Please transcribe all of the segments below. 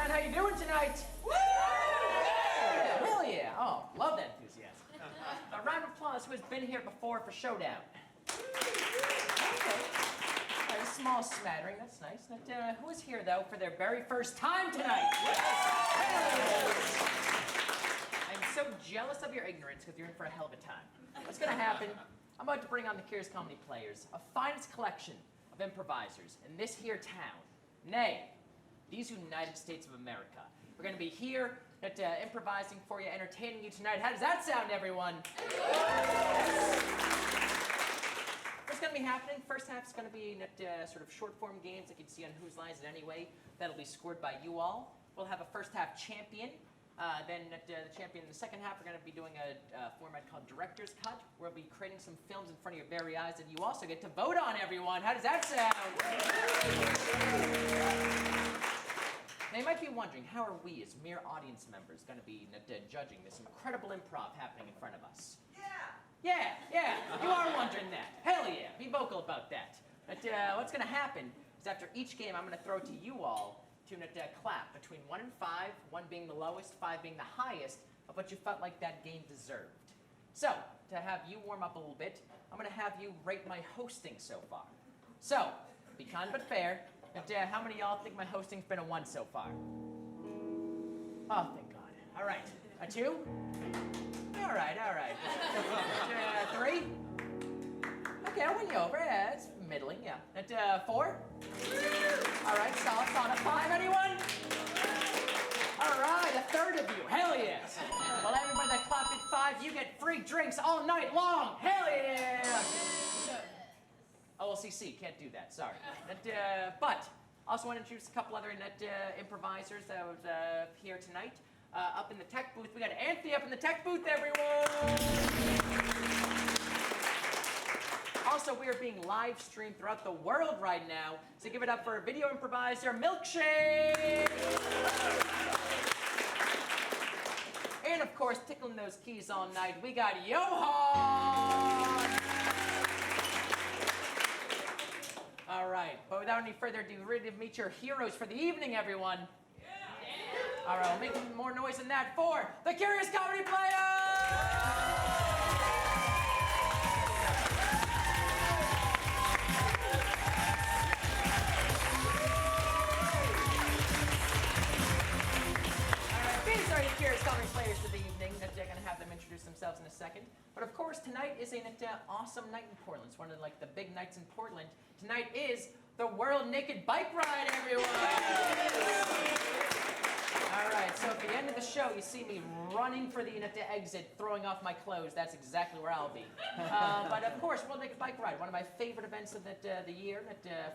Showdown. How you doing tonight? Woo! Yeah, hell yeah. Oh, love that enthusiasm. A round of applause who has been here before for Showdown. Okay. Right, a small smattering. That's nice. But, who is here, though, for their very first time tonight? I'm so jealous of your ignorance because you're in for a hell of a time. What's going to happen? I'm about to bring on the Curious Comedy Players, a finest collection of improvisers in this here town. Nay, these United States of America. We're going to be here at improvising for you, entertaining you tonight. How does that sound, everyone? What's going to be happening? First half is going to be sort of short-form games like you'd see on Whose Lines It Anyway. That'll be scored by you all. We'll have a first-half champion. Then the champion in the second half, we're going to be doing a format called Director's Cut, where we'll be creating some films in front of your very eyes that you also get to vote on, everyone. How does that sound? Now, you might be wondering, how are we, as mere audience members, going to be judging this incredible improv happening in front of us? Yeah, you are wondering that. Hell yeah, be vocal about that. But what's going to happen is after each game, I'm going to throw it to you all to clap between 1 and 5, 1 being the lowest, 5 being the highest, of what you felt like that game deserved. So, to have you warm up a little bit, I'm going to have you rate my hosting so far. So, be kind but fair. But, how many of y'all think my hosting's been a 1 so far? Oh, thank God. All right. A 2? All right. 3? Okay, I'll win you over. Yeah, it's middling, yeah. At 4? All right, solid. A 5, anyone? All right, a third of you. Hell yes. Well, everybody that clapped at 5, you get free drinks all night long. Hell yeah. OLCC, can't do that, sorry. But, also want to introduce a couple other improvisers that was here tonight. Up in the tech booth, we got Anthony up in the tech booth, everyone. Also, we are being live streamed throughout the world right now, so give it up for a video improviser, Milkshake! And of course, tickling those keys all night, we got Johann! All right, but without any further ado, ready to meet your heroes for the evening, everyone. All right, we'll make more noise than that for the Curious Comedy Players! These are the Curious Comedy Players for the evening. They're going to have them introduce themselves in a second. But of course, tonight is an awesome night in Portland. It's one of the big nights in Portland. Tonight is the World Naked Bike Ride, everyone! All right, so at the end of the show, you see me running for the exit, throwing off my clothes. That's exactly where I'll be. But of course, World Naked Bike Ride, one of my favorite events of the year,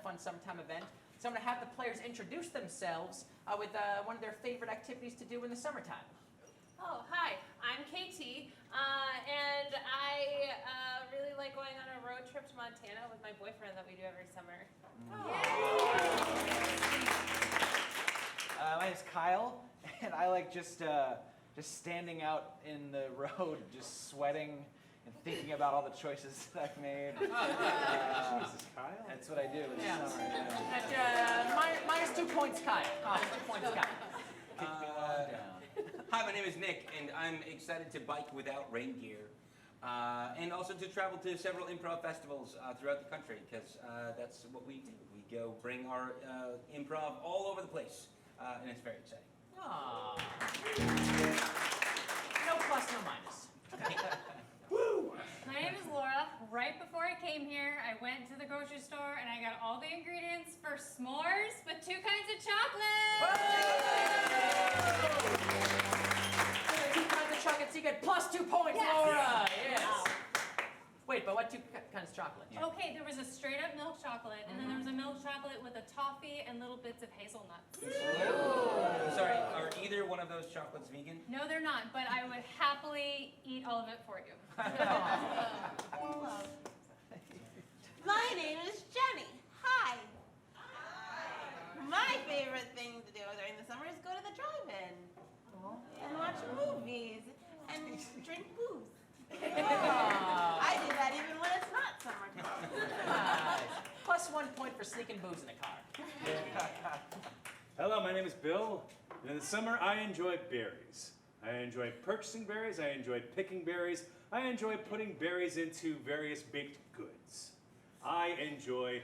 fun summertime event. So I'm going to have the players introduce themselves with one of their favorite activities to do in the summertime. Oh, hi, I'm KT, and I really like going on a road trip to Montana with my boyfriend that we do every summer. My name's Kyle, and I like just standing out in the road, just sweating and thinking about all the choices that I've made. Jesus, Kyle. That's what I do in the summer. Minus 2 points, Kyle. Minus 2 points, Kyle. Hi, my name is Nick, and I'm excited to bike without rain gear. And also to travel to several improv festivals throughout the country, because that's what we do. We go bring our improv all over the place, and it's very exciting. Aww. No plus, no minus. Woo! My name is Laura. Right before I came here, I went to the grocery store and I got all the ingredients for s'mores with 2 kinds of chocolate. Whoa! 2 kinds of chocolate, so you get plus 2 points, Yes. Laura. Yes. Wow. Wait, but what 2 kinds of chocolate? Yeah. Okay, there was a straight up milk chocolate, and then there was a milk chocolate with a toffee and little bits of hazelnuts. Sorry, are either one of those chocolates vegan? No, they're not, but I would happily eat all of it for you. My name is Jenny. Hi. My favorite thing to do during the summer is go to the drive-in and watch movies and drink booze. I do that even when it's not summertime. Plus 1 point for sneaking booze in the car. Hello, my name is Bill. And in the summer, I enjoy berries. I enjoy purchasing berries. I enjoy picking berries. I enjoy putting berries into various baked goods. I enjoy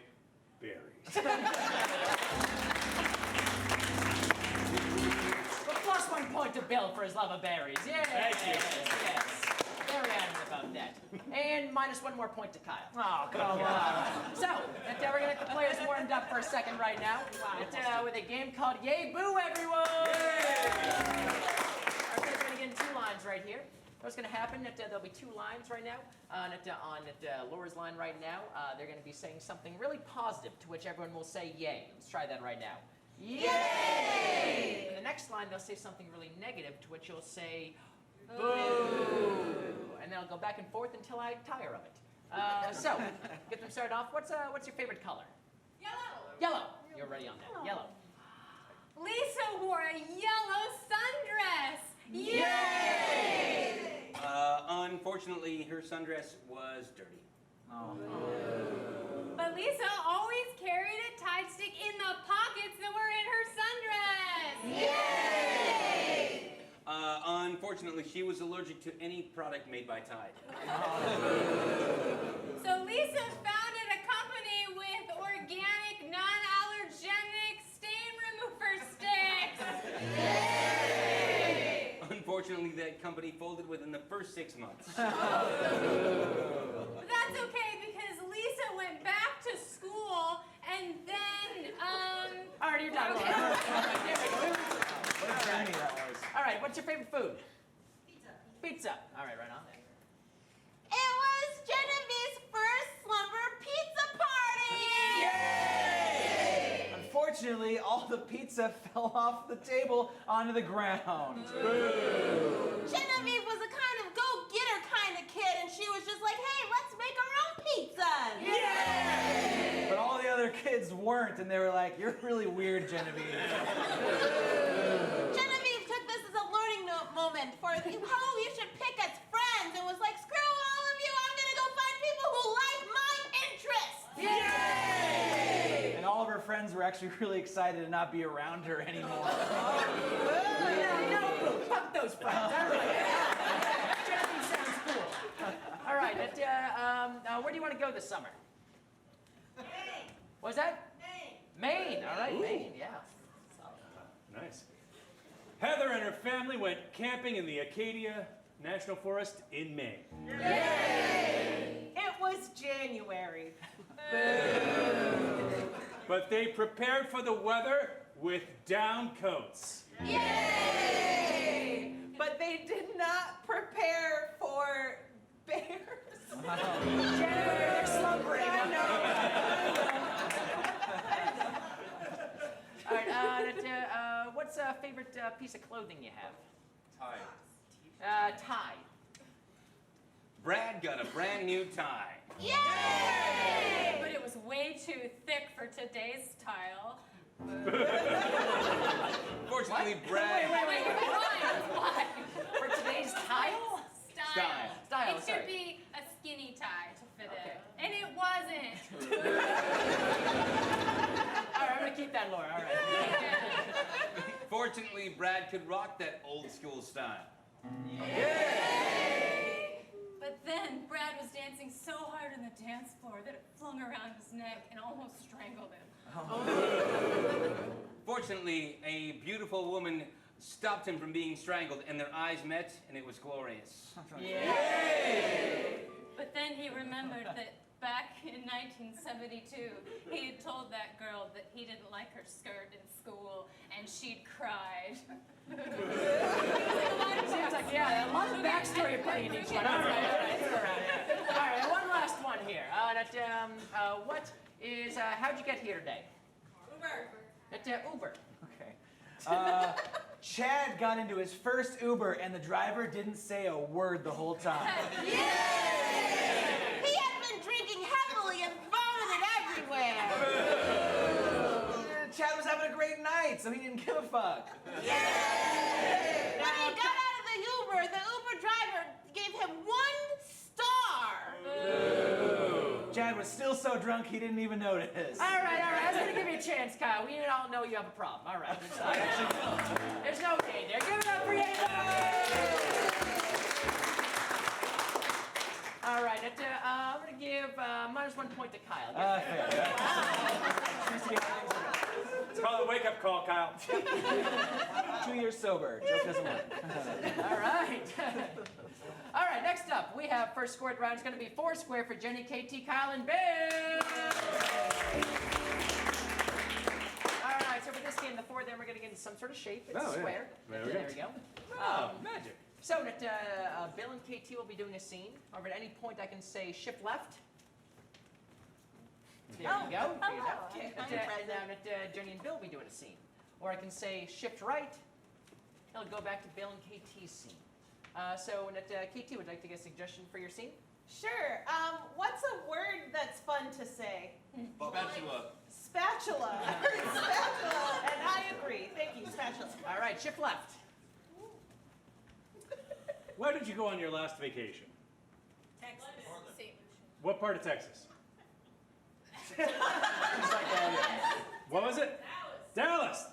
berries. Well, plus 1 point to Bill for his love of berries. Yes. Thank you. Yes. Very adamant about that. And minus 1 more point to Kyle. Oh, come on. So, we're going to get the players warmed up for a second right now with a game called Yay Boo, everyone! Our players are going to get in 2 lines right here. What's going to happen, there'll be 2 lines right now. On Laura's line right now, they're going to be saying something really positive to which everyone will say yay. Let's try that right now. Yay! In the next line, they'll say something really negative to which you'll say boo! And then I'll go back and forth until I tire of it. So, get them started off. What's your favorite color? Yellow. Yellow. You're ready on that. Yellow. Lisa wore a yellow sundress. Yay! Unfortunately, her sundress was dirty. Oh. But Lisa always carried a Tide stick in the pockets that were in her sundress. Yay! Unfortunately, she was allergic to any product made by Tide. So Lisa founded a company with organic, non-allergenic stain remover sticks. Yay! Unfortunately, that company folded within the first 6 months. But that's okay because Lisa went back to school and then, All right, you're done. Okay. What a journey that was. All right, what's your favorite food? Pizza. All right, right on there. It was Genevieve's first slumber pizza party! Yay! Unfortunately, all the pizza fell off the table onto the ground. Genevieve was a kind of go-getter kind of kid, and she was just like, hey, let's make our own pizzas! Yay! But all the other kids weren't, and they were like, you're really weird, Genevieve. Genevieve took this as a learning moment for who you should pick as friends, and was like, screw all of you, I'm gonna go find people who like my interests! Yay! And all of her friends were actually really excited to not be around her anymore. Fuck those friends. All right. Genevieve sounds cool. All right, where do you want to go this summer? Maine! What was that? Maine. All right, Maine, yeah. Nice. Heather and her family went camping in the Acadia National Forest in Maine. Yay! It was January. But they prepared for the weather with down coats. Yay! But they did not prepare for bears. They're slumbering. All right, what's a favorite piece of clothing you have? Tie. Brad got a brand new tie. Yay! but it was way too thick for today's style. Fortunately, Brad. Wait, why? For today's tile? Style. Style, It sorry. should be a skinny tie to fit it. And it wasn't. All right, I'm going to keep that, Laura. All right. Fortunately, Brad could rock that old school style. But then Brad was dancing so hard on the dance floor that it flung around his neck and almost strangled him. Fortunately, a beautiful woman stopped him from being strangled, and their eyes met, and it was glorious. But then he remembered that back in 1972, he had told that girl that he didn't like her skirt in school, and she'd cried. Seems like, yeah, a lot of backstory playing each one. All right, all right, one last one here. What is, how'd you get here today? Uber. At Uber. Okay. Chad got into his first Uber, and the driver didn't say a word the whole time. Yay! He had been drinking heavily and vomited everywhere. Chad was having a great night, so he didn't give a fuck. Yay! When he got out of the Uber driver gave him 1 star. Chad was still so drunk he didn't even notice. All right, I was going to give you a chance, Kyle. We all know you have a problem. All right. There's no day there. Give it up for Ava! All right. I'm going to give -1 point to Kyle. Fair. It's called a wake-up call, Kyle. 2 years sober. Joke doesn't work. All right. All right, next up, we have first squared round. It's going to be 4 square for Jenny, KT, Kyle, and Bill. All right, so for this game, the 4 of them are going to get into some sort of shape. It's square. There we go. Oh, magic. So that Bill and KT will be doing a scene. However, at any point, I can say shift left. There we go. hello. Okay. I'm Now present. that Jenny and Bill will be doing a scene. Or I can say shift right. It'll go back to Bill and KT's scene. So KT would like to get a suggestion for your scene. Sure. What's a word that's fun to say? Spatula. Spatula. I heard spatula, and I agree. Thank you, spatula. All right, shift left. Where did you go on your last vacation? Texas. What part of Texas? What was it? Dallas,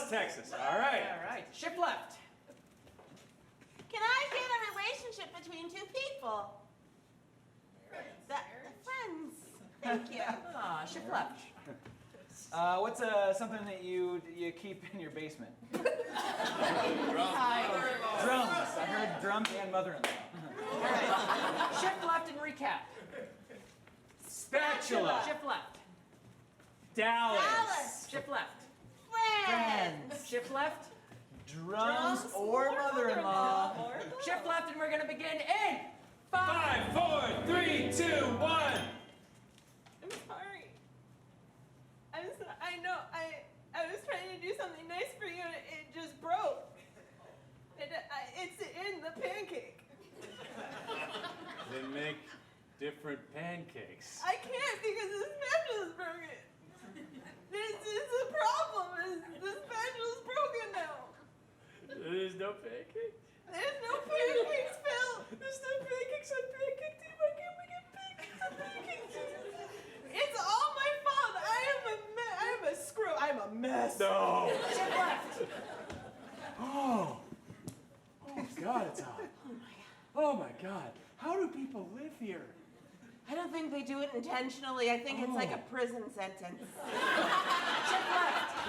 Texas. All right. All right, shift left. Can I get a relationship between 2 people? Friends. Thank you. Shift left. What's something that you keep in your basement? Drums. I heard drums and mother-in-law. All right, shift left and recap. Spatula. Shift left. Dallas. Shift left. Friends. Shift left. Drums or mother-in-law. Shift left, and we're going to begin in 5, 5, 4, 3, 2, 1. I'm sorry. I know. I was trying to do something nice for you, and it just broke. It's in the pancake. They make different pancakes. I can't because the spatula's broken. This is a problem. The spatula's broken now. There's no pancake? There's no pancakes, Phil. There's no pancakes on pancake team. Why can't we get pancakes on pancake team? It's all my fault. I am a screw. I'm a mess. No. shift left. Oh God, it's hot. Oh my God. How do people live here? I don't think they do it intentionally. I think it's like a prison sentence. Shift left.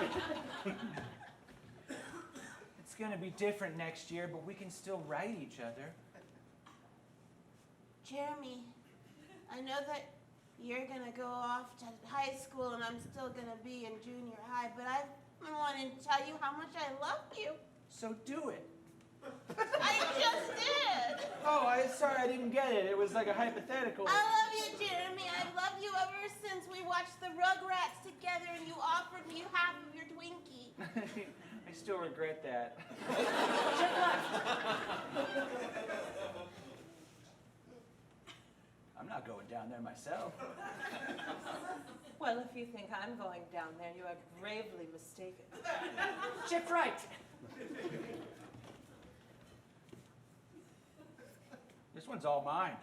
It's gonna be different next year, but we can still write each other. Jeremy, I know that you're gonna go off to high school and I'm still gonna be in junior high, but I've been wanting to tell you how much I love you. So do it. I just did. Oh, sorry, I didn't get it. It was like a hypothetical. I love you, Jeremy. I've loved you ever since we watched the Rugrats together and you offered me half of your Twinkie. I still regret that. Shift left. I'm not going down there myself. Well, if you think I'm going down there, you are gravely mistaken. Shift right. This one's all mine.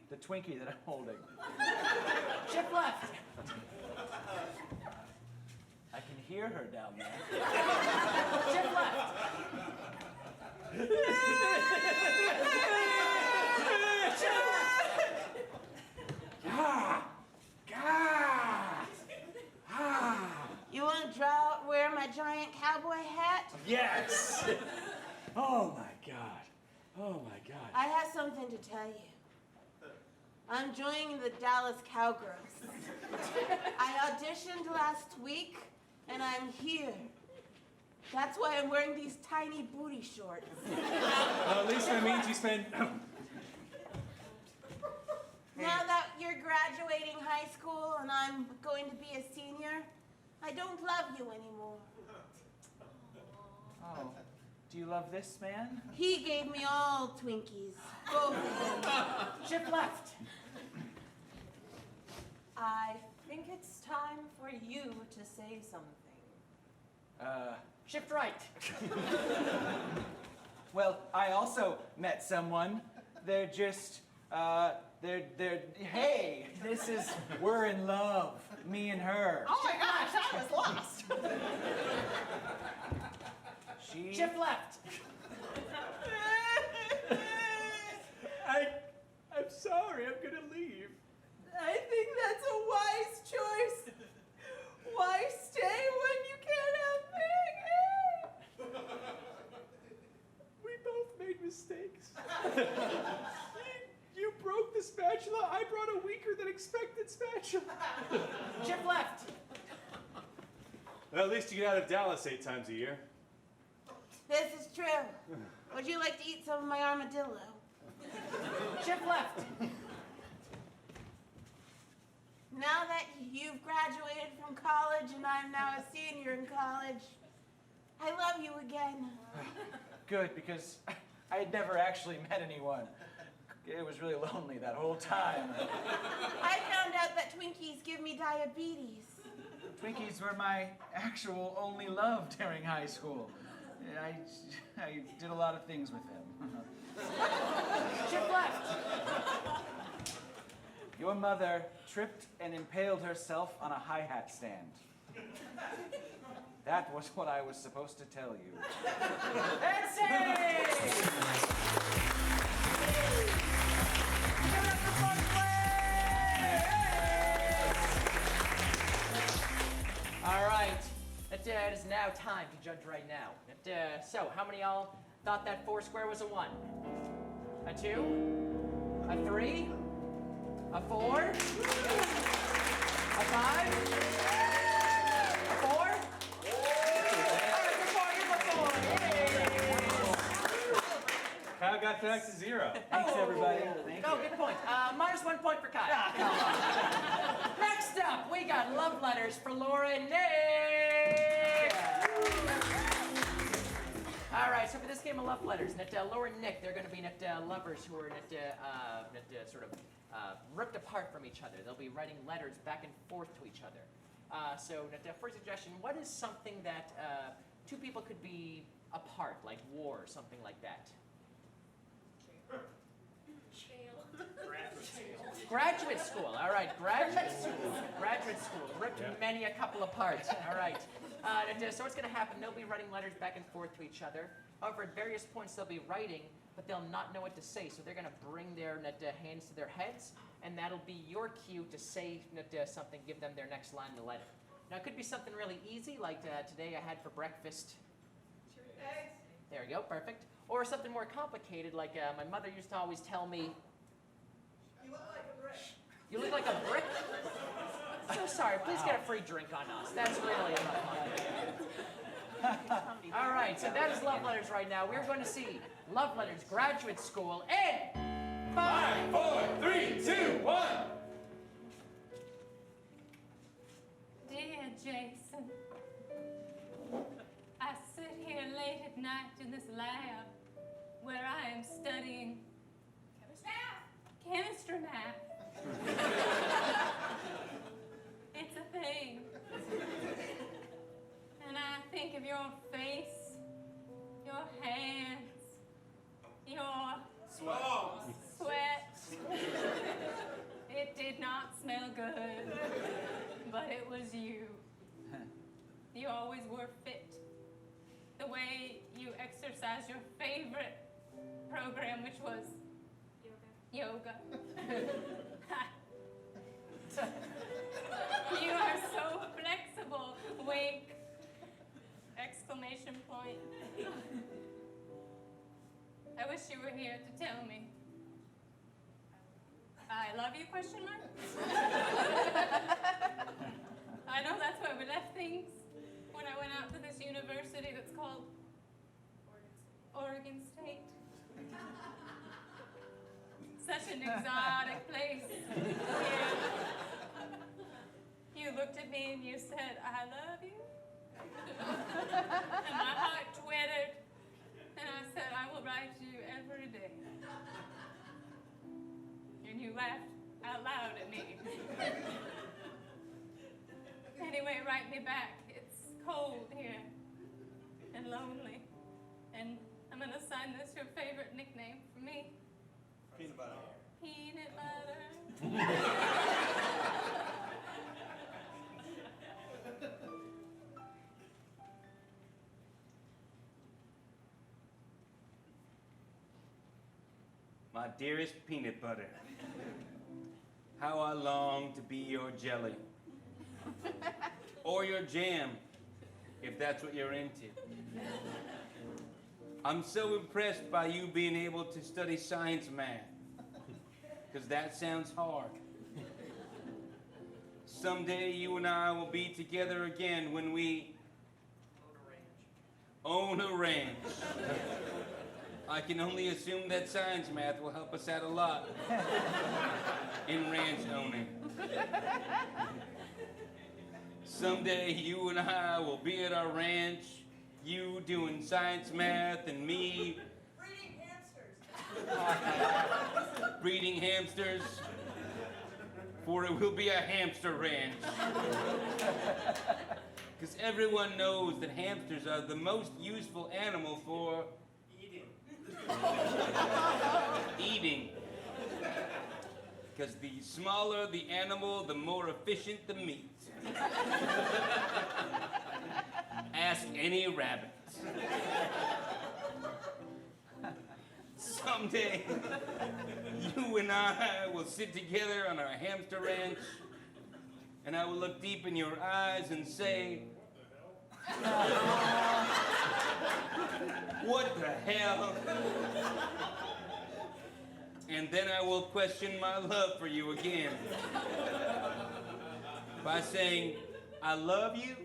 The Twinkie that I'm holding. Shift left. I can hear her down there. Shift left. You want to wear my giant cowboy hat? Yes. Oh my God. Oh my God. I have something to tell you. I'm joining the Dallas Cowgirls. I auditioned last week, and I'm here. That's why I'm wearing these tiny booty shorts. Well, at least that means you spend. Now that you're graduating high school and I'm going to be a senior, I don't love you anymore. Oh, do you love this man? He gave me all Twinkies, both of them. Shift left. I think it's time for you to say something. Shift right. Well, I also met someone. They're just Hey, this is, we're in love, me and her. Oh my gosh, I was lost. Shift left. I'm sorry, I'm gonna leave. I think that's a wise choice. Why stay when you can't have big We both made mistakes. You broke the spatula, I brought a weaker than expected spatula. Shift left. Well, at least you get out of Dallas 8 times a year. This is true. Would you like to eat some of my armadillo? Shift left. Now that you've graduated from college and I'm now a senior in college, I love you again. Good, because I had never actually met anyone. It was really lonely that whole time. I found out that Twinkies give me diabetes. Twinkies were my actual only love during high school. I did a lot of things with them. Shift left. Your mother tripped and impaled herself on a hi-hat stand. That was what I was supposed to tell you. That's it! All right, it is now time to judge right now. So, how many of y'all thought that 4 square was a 1? A 2? A 3? A 4? A 5? A 4? All right, good boy, you're the 4. Kyle got back to 0. Thanks, everybody. Thank Oh, you. good point. Minus 1 point for Kyle. Next up, we got love letters for Laura and Nick. All right, so for this game of love letters, Laura and Nick, they're going to be lovers who are sort of ripped apart from each other. They'll be writing letters back and forth to each other. So first suggestion, what is something that 2 people could be apart, like war or something like that? Graduate school. All right, graduate school. Graduate school. Ripped many a couple apart. All right. So what's going to happen? They'll be writing letters back and forth to each other. However, at various points they'll be writing, but they'll not know what to say. So they're going to bring their hands to their heads, and that'll be your cue to say something, give them their next line in the letter. Now, it could be something really easy, like today I had for breakfast. Eggs. There we go, perfect. Or something more complicated, like my mother used to always tell me, "You look like a brick." You look like a brick? So sorry, please get a free drink on us. That's really all right, so that is love letters right now. We're going to see love letters, graduate school, in 5, 4, 3, 2, 1. Dear Jason, I sit here late at night in this lab where I am studying chemistry math. It's a thing. And I think of your face, your hands, your sweat. It did not smell good, but it was you. You always were fit. The way you exercised your favorite program, which was yoga. You are so flexible. Wink. Exclamation point. I wish you were here to tell me. I love you, question mark? I know that's where we left things when I went out to this university that's called Oregon State. Such an exotic place. Yeah. You looked at me and you said, "I love you." And my heart twittered. And I said, "I will write you every day." And you laughed out loud at me. Anyway, write me back. It's cold here and lonely. And I'm going to sign this your favorite nickname for me. Peanut butter. peanut butter. My dearest peanut butter, how I long to be your jelly. Or your jam, if that's what you're into. I'm so impressed by you being able to study science math, because that sounds hard. Someday you and I will be together again when we own a ranch. I can only assume that science math will help us out a lot in ranch owning. Someday you and I will be at our ranch, you doing science math and me breeding hamsters, for it will be a hamster ranch. Because everyone knows that hamsters are the most useful animal for eating. Because the smaller the animal, the more efficient the meat. Ask any rabbit. Someday, you and I will sit together on our hamster ranch, and I will look deep in your eyes and say, what the hell? And then I will question my love for you again by saying, I love you.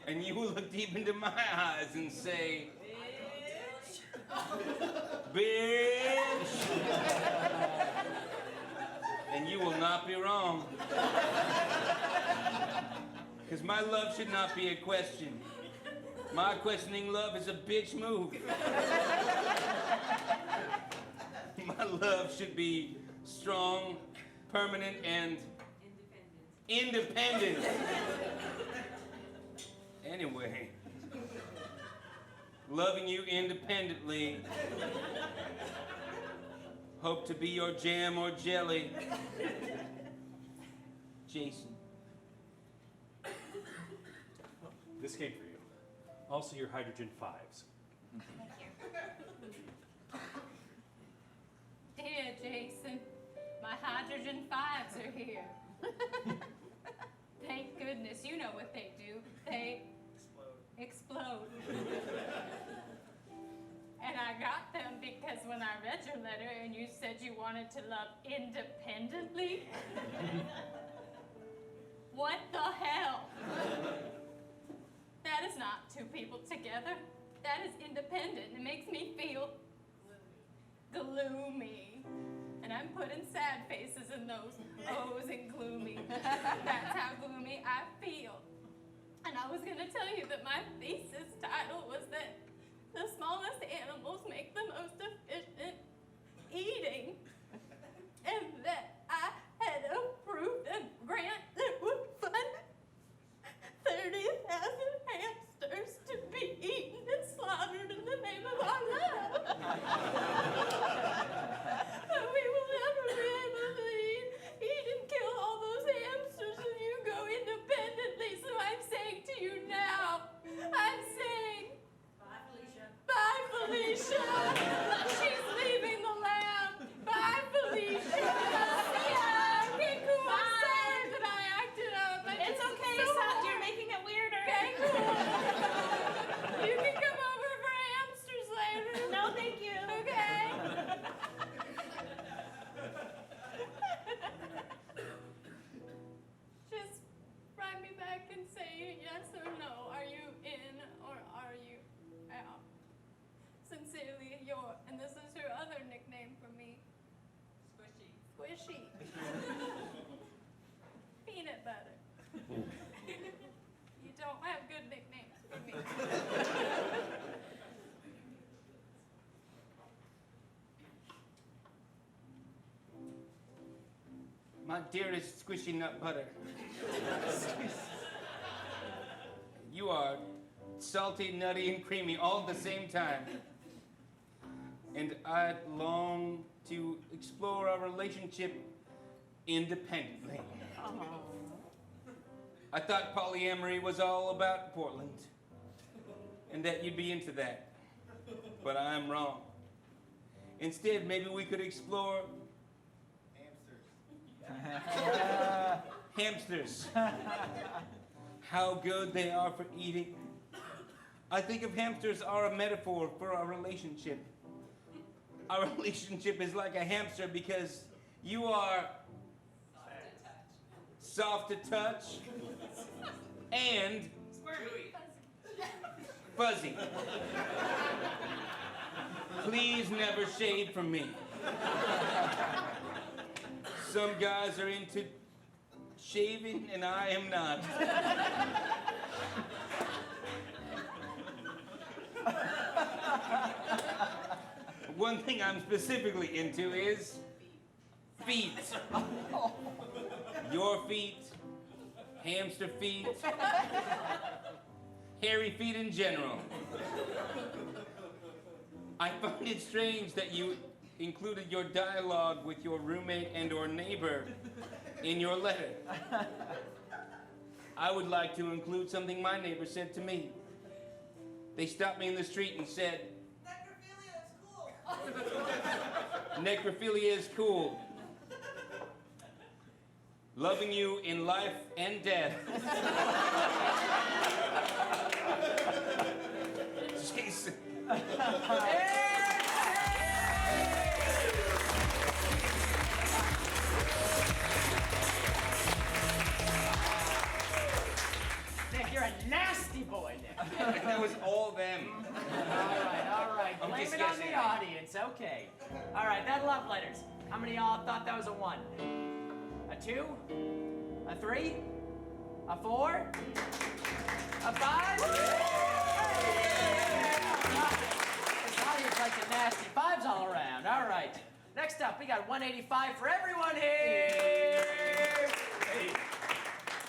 And you will look deep into my eyes and say, bitch. And you will not be wrong. Because my love should not be a question. My questioning love is a bitch move. My love should be strong, permanent, and independent. Anyway, loving you independently. Hope to be your jam or jelly. Jason. This came for you. Also your hydrogen 5s. Thank you. Dear Jason, my hydrogen 5s are here. Thank goodness, you know what they do. They explode. And I got them because when I read your letter and you said you wanted to love independently, what the hell? That is not two people together. That is independent. It makes me feel gloomy. And I'm putting sad faces in those O's and gloomy. That's how gloomy I feel. And I was going to tell you that my thesis title was that the smallest animals make the most efficient eating. And that I had approved a grant that would fund 30,000 hamsters to be eaten and slaughtered in the name of our love. But we will never be able to eat and kill all those hamsters if you go independently. So I'm saying to you now, I'm saying, bye, Felicia. Bye, Felicia. She's leaving the lab. Bye, Felicia. Yeah, okay, cool. I'm sorry that I acted up. It's okay, so Sat. You're making it weirder. Okay, cool. You can come over for hamsters later. No, thank you. Okay. Just write me back and say yes or no. Are you in or are you out? Sincerely, and this is your other nickname for me. Squishy. Squishy. Peanut butter. You don't have good nicknames for me. My dearest squishy nut butter. You are salty, nutty, and creamy all at the same time. and I long to explore our relationship independently. I thought polyamory was all about Portland, and that you'd be into that, but I'm wrong. Instead, maybe we could explore hamsters. How good they are for eating. I think of hamsters are a metaphor for our relationship. Our relationship is like a hamster because you are soft to touch and fuzzy. Please never shade from me. Some guys are into shaving and I am not. One thing I'm specifically into is feet. Your feet, hamster feet, hairy feet in general. I find it strange that you included your dialogue with your roommate and or neighbor in your letter. I would like to include something my neighbor said to me. They stopped me in the street and said, necrophilia is cool. Necrophilia is cool. Loving you in life and death. Jason. Nick, you're a nasty boy, Nick. That was all them. All right. I'm Blame just it on guessing. the audience. Okay. All right, that love letters. How many of y'all thought that was a 1? A 2? A 3? A 4? A 5? This audience likes the nasty 5s all around. All right. Next up, we got 185 for everyone here.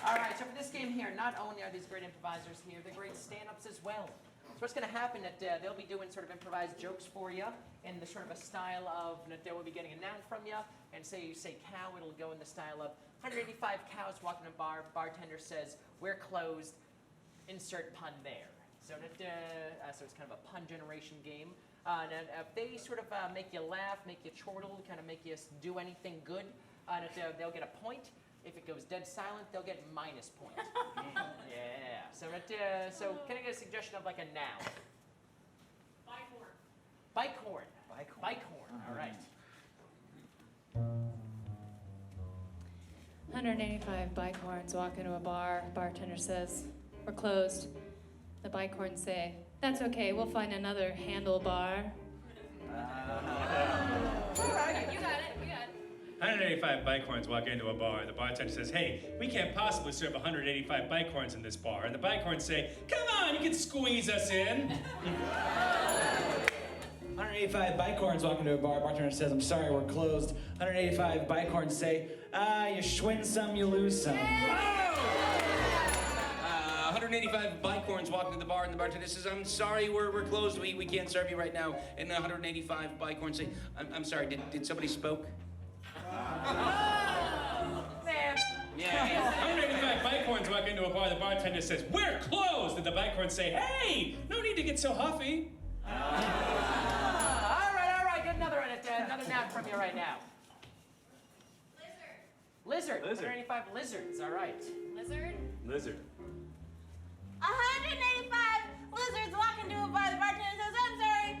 All right, so for this game here, not only are these great improvisers here, they're great stand-ups as well. So what's going to happen is they'll be doing sort of improvised jokes for you in the sort of a style of, they will be getting a noun from you, and say you say cow, it'll go in the style of 185 cows walking in a bar, bartender says, we're closed, insert pun there. So, so it's kind of a pun generation game. And if they sort of make you laugh, make you chortle, kind of make you do anything good, they'll get a point. If it goes dead silent, they'll get minus point. Yeah. So, so can I get a suggestion of like a noun? Bicorn. Bicorn. All right. 185 bicorns walk into a bar. Bartender says, we're closed. The bicorns say, that's okay, we'll find another handlebar. All right, you got it. 185 bicorns walk into a bar. The bartender says, hey, we can't possibly serve 185 bicorns in this bar. And the bicorns say, come on, you can squeeze us in. 185 bicorns walk into a bar. Bartender says, I'm sorry, we're closed. 185 bicorns say, you schwinn some, you lose some. 185 bicorns walk into the bar, and the bartender says, I'm sorry, we're closed. We can't serve you right now. And 185 bicorns say, I'm sorry, did somebody spoke? Man. Yeah. 185 bicorns walk into a bar. The bartender says, we're closed. And the bicorns say, hey, no need to get so huffy. All right. Get another noun from you right now. Lizard. 185 lizards. All right. Lizard? Lizard. 185 lizards walk into a bar. The bartender says, I'm sorry,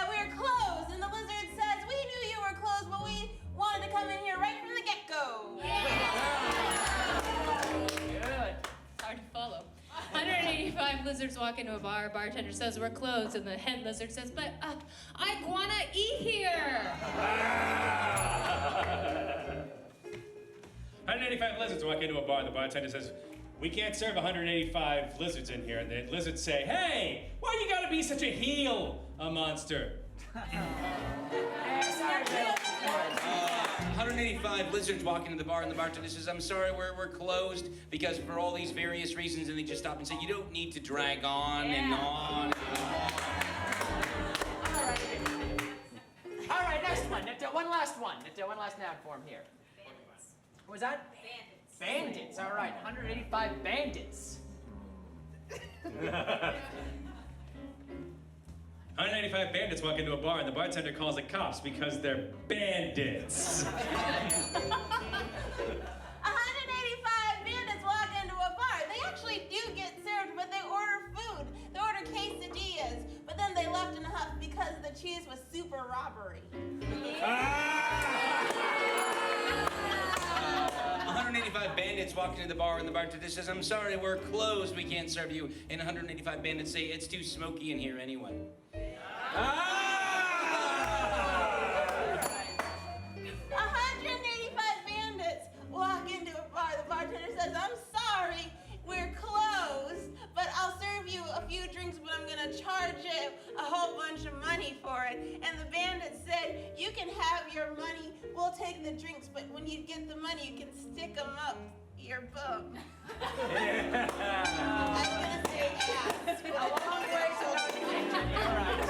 we're closed. And the lizard says, we knew you were closed, but we wanted to come in here right from the get-go. Good. It's hard to follow. 185 lizards walk into a bar. Bartender says, we're closed. And the head lizard says, but I wanna eat here. 185 lizards walk into a bar. The bartender says, we can't serve 185 lizards in here. And the lizards say, hey, why you gotta be such a heel, a monster? Sorry, Bill. 185 lizards walk into the bar, and the bartender says, I'm sorry, we're closed because for all these various reasons, and they just stop and say, you don't need to drag on and on. last one. One last noun form here. Bandits. What was that? Bandits. Bandits. All right. 185 bandits. 185 bandits walk into a bar and the bartender calls the cops because they're bandits. 185 bandits walk into a bar. They actually do get served, but they order food. They order quesadillas, but then they left in a huff because the cheese was super robbery. 185 bandits walk into the bar and the bartender says, I'm sorry, we're closed, we can't serve you. And 185 bandits say, it's too smoky in here anyway. 185 bandits walk into a bar. The bartender says, I'm sorry, we're closed, but I'll serve you a few drinks, but I'm gonna charge you a whole bunch of money for it. And the bandit said, you can have your money, we'll take the drinks, but when you get the money, you can stick them up your bum. I'm gonna say ass. A long way to notification. All right.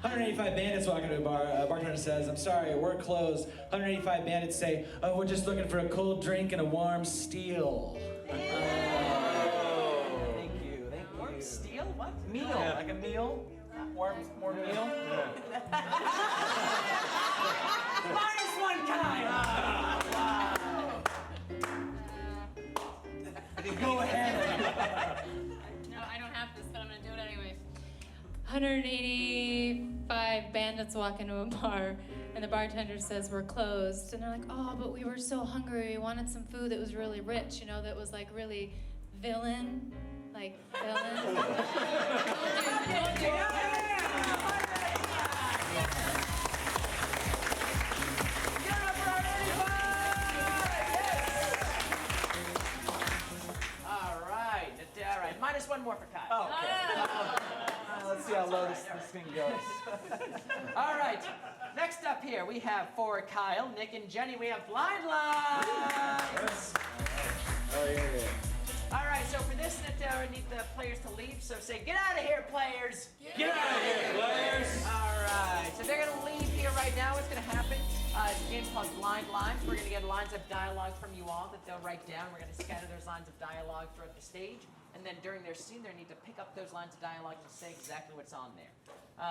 185 bandits walk into a bar. Bartender says, I'm sorry, we're closed. 185 bandits say, oh, we're just looking for a cold drink and a warm steel. Thank you. Warm steel? What? Meal, like a meal. Warm meal. -1 time. Go ahead. No, I don't have this, but I'm gonna do it anyway. 185 bandits walk into a bar, and the bartender says, we're closed. And they're like, oh, but we were so hungry. We wanted some food that was really rich, that was like really villain. Like villain. -1 more for Kyle. Oh, okay. Let's see how low this thing goes. All right. Next up here, we have for Kyle, Nick, and Jenny, we have blind lines. Oh, yeah. All right, so for this, we need the players to leave. So say, get out of here, players. Get out of here, players. All right, so they're going to leave here right now. What's going to happen? It's a game called Blind Lines. We're going to get lines of dialogue from you all that they'll write down. We're going to scatter those lines of dialogue throughout the stage. And then during their scene, they need to pick up those lines of dialogue and say exactly what's on there.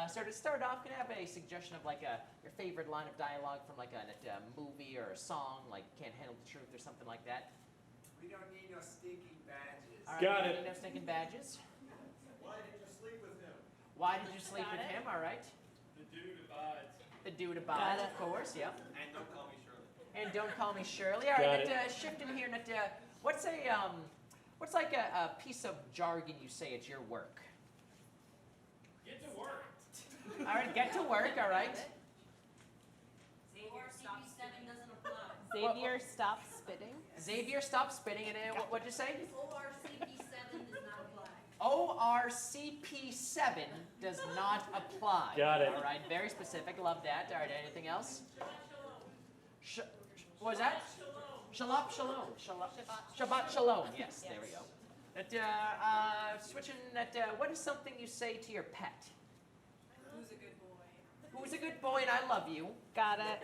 So to start off, can I have a suggestion of like your favorite line of dialogue from like a movie or a song, like Can't Handle the Truth or something like that? We don't need no stinking badges. All right, Got we it. don't need no stinking badges. Why did you sleep with him? Why did you sleep with him? All right. The dude abides. The dude abides, of course, yeah. And don't call me Shirley. And don't call me Shirley. All right, Got shift in here. What's like a piece of jargon you say at your work? Get to work. All right, get to work. All right. Xavier, stop spitting. Xavier, stop spitting. And what'd you say? ORCP7 does not apply. ORCP7 does not apply. Got it. All right, very specific. Love that. All right, anything else? What was that? Shabbat shalom. Shabbat shalom. Yes, there we go. Switching that. What is something you say to your pet? Who's a good boy? Who's a good boy and I love you? Got it.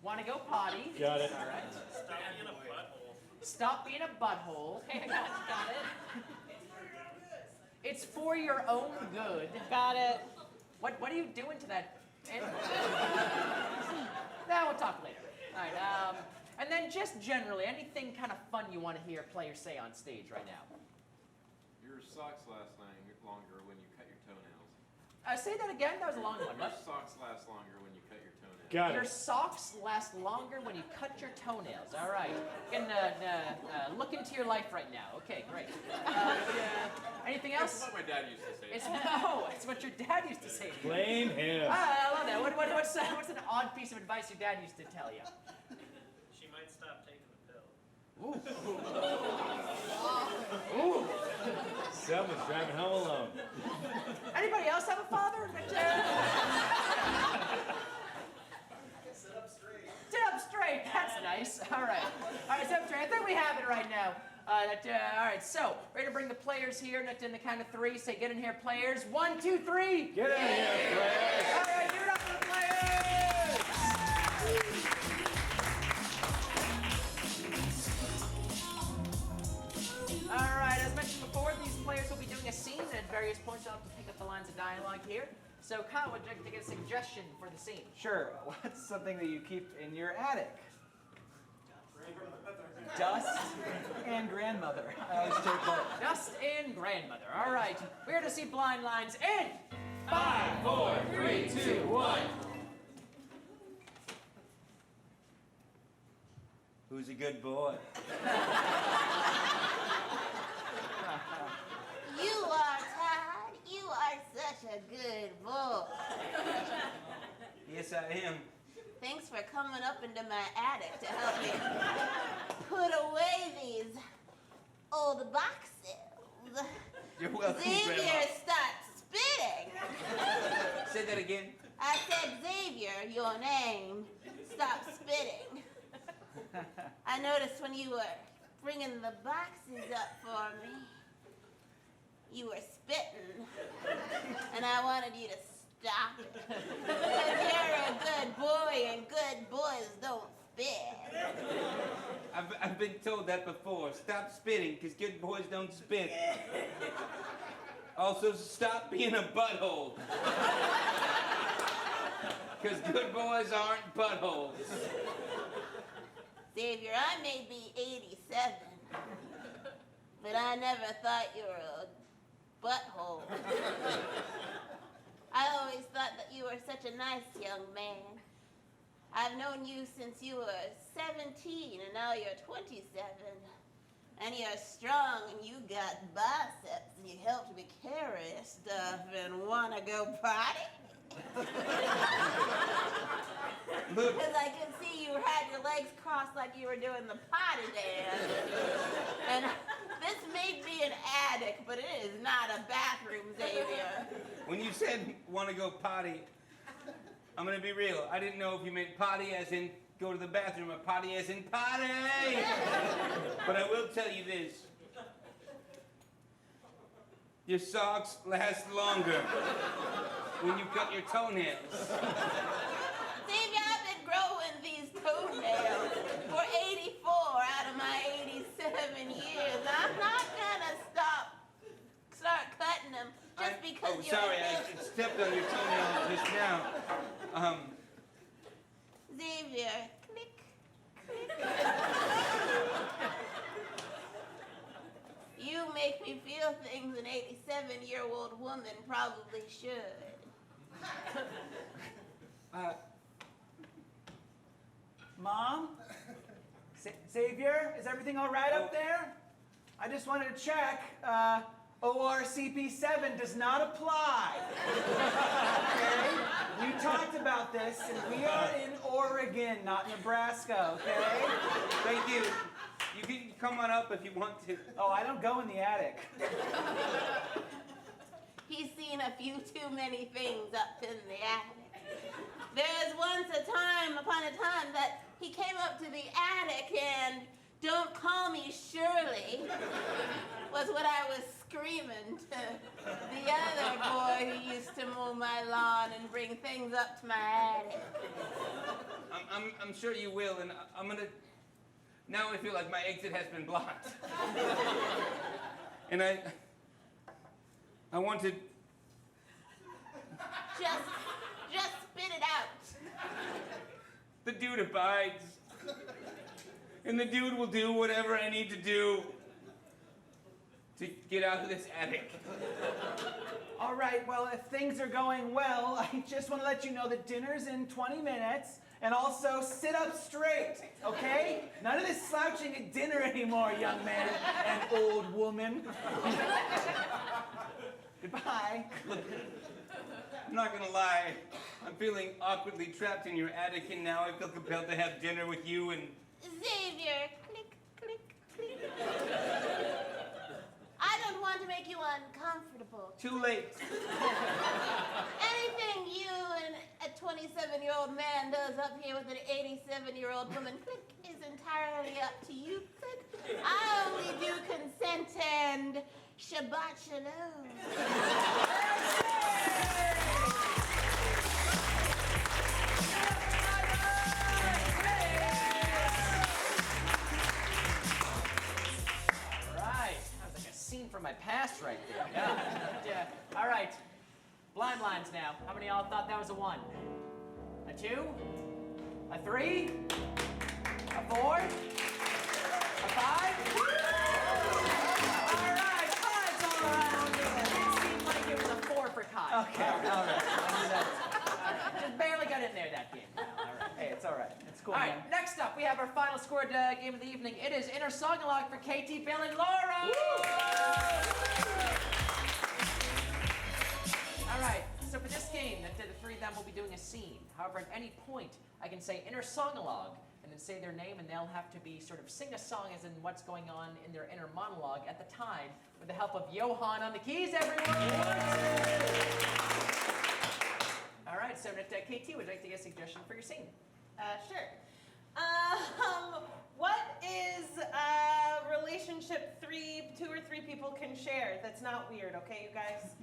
Want to go potty? Got it. All right. Stop being a butthole. Stop being a butthole. Got it. It's for your own good. Got it. What are you doing to that animal? Now we'll talk later. All right. And then just generally, anything kind of fun you want to hear players say on stage right now. Your socks last longer when you cut your toenails. Say that again. That was a long one. Your What? socks last longer when you cut your toenails. Got Your it. socks last longer when you cut your toenails. All right. You can look into your life right now. Okay, great. Anything else? That's what my dad used to say. It's what your dad used to say to you. Blame him. I love that. What's an odd piece of advice your dad used to tell you? She might stop taking the pill. Ooh. Someone's driving home alone. Anybody else have a father? Sit up straight. Sit up straight. That's nice. All right. Sit up straight. I think we have it right now. All right. So we're gonna bring the players here. In the count of 3, say, "Get in here, players." 1, 2, 3. Get out of here, players. All right. Give it up for the players. All right, as mentioned before, these players will be doing a scene, and at various points you'll have to pick up the lines of dialogue here. So, Kyle, would you like to get a suggestion for the scene? Sure. What's something that you keep in your attic? Dust and grandmother. I always take that. Dust and grandmother. All right, we're to see blind lines in 5, 4, 3, 2, 1. Who's a good boy? You are, Todd. You are such a good boy. Yes, I am. Thanks for coming up into my attic to help me put away these old boxes. You're welcome, Xavier, Grandma. stop spitting. Say that again. I said, Xavier, your name, stop spitting. I noticed when you were bringing the boxes up for me, you were spitting, and I wanted you to stop it. Because you're a good boy, and good boys don't spit. I've been told that before. Stop spitting, because good boys don't spit. Also, stop being a butthole. Because good boys aren't buttholes. Xavier, I may be 87, but I never thought you were a butthole. I always thought that you were such a nice young man. I've known you since you were 17, and now you're 27. And you're strong, and you got biceps, and you helped me carry stuff, and want to go potty? Because I can see you had your legs crossed like you were doing the potty dance. And this may be an attic, but it is not a bathroom, Xavier. When you said want to go potty, I'm going to be real. I didn't know if you meant potty as in go to the bathroom or potty as in potty. But I will tell you this. Your socks last longer when you cut your toenails. Xavier, I've been growing these toenails for 84 out of my 87 years. I'm not gonna start cutting them just because you're sorry, I stepped on your toenail just now. Xavier, click, click. You make me feel things an 87-year-old woman probably should. Mom? Xavier, is everything all right up there? I just wanted to check. ORCP7 does not apply. Okay? We talked about this, and we are in Oregon, not Nebraska, okay? Thank you. You can come on up if you want to. Oh, I don't go in the attic. He's seen a few too many things up in the attic. There's upon a time that he came up to the attic and "Don't call me Shirley" was what I was screaming to the other boy who used to mow my lawn and bring things up to my attic. I'm sure you will, and I'm gonna. Now I feel like my exit has been blocked, and I want to. Just spit it out. The dude abides, and the dude will do whatever I need to do to get out of this attic. All right, well, if things are going well, I just want to let you know that dinner's in 20 minutes, and also sit up straight, okay? None of this slouching at dinner anymore, young man and old woman. Goodbye. Look, I'm not gonna lie. I'm feeling awkwardly trapped in your attic, and now I feel compelled to have dinner with you and... Xavier, click, click, click. I don't want to make you uncomfortable. Too late. Anything you and a 27-year-old man does up here with an 87-year-old woman, click, is entirely up to you. Click. I only do consent and Shabbat Shalom. from my past right there. Yeah. All right. Blind lines now. How many of y'all thought that was a 1? A 2? A 3? A 4? A 5? All right, 5's all around. It seemed like it was a 4 for Kai. Okay, all right. Just barely got in there that game. All right. Hey, it's all right. It's cool, All right, man. next up, we have our final scored game of the evening. It is Inner Song-Along for KT, Bill, and Laura! All right, so for this game, the three of them will be doing a scene. However, at any point, I can say Inner Song-Along, and then say their name, and they'll have to be sort of sing a song as in what's going on in their inner monologue at the time, with the help of Johann on the keys, everyone! All right, so KT, would you like to get a suggestion for your scene? Sure. What is a relationship 2 or 3 people can share that's not weird, okay, you guys?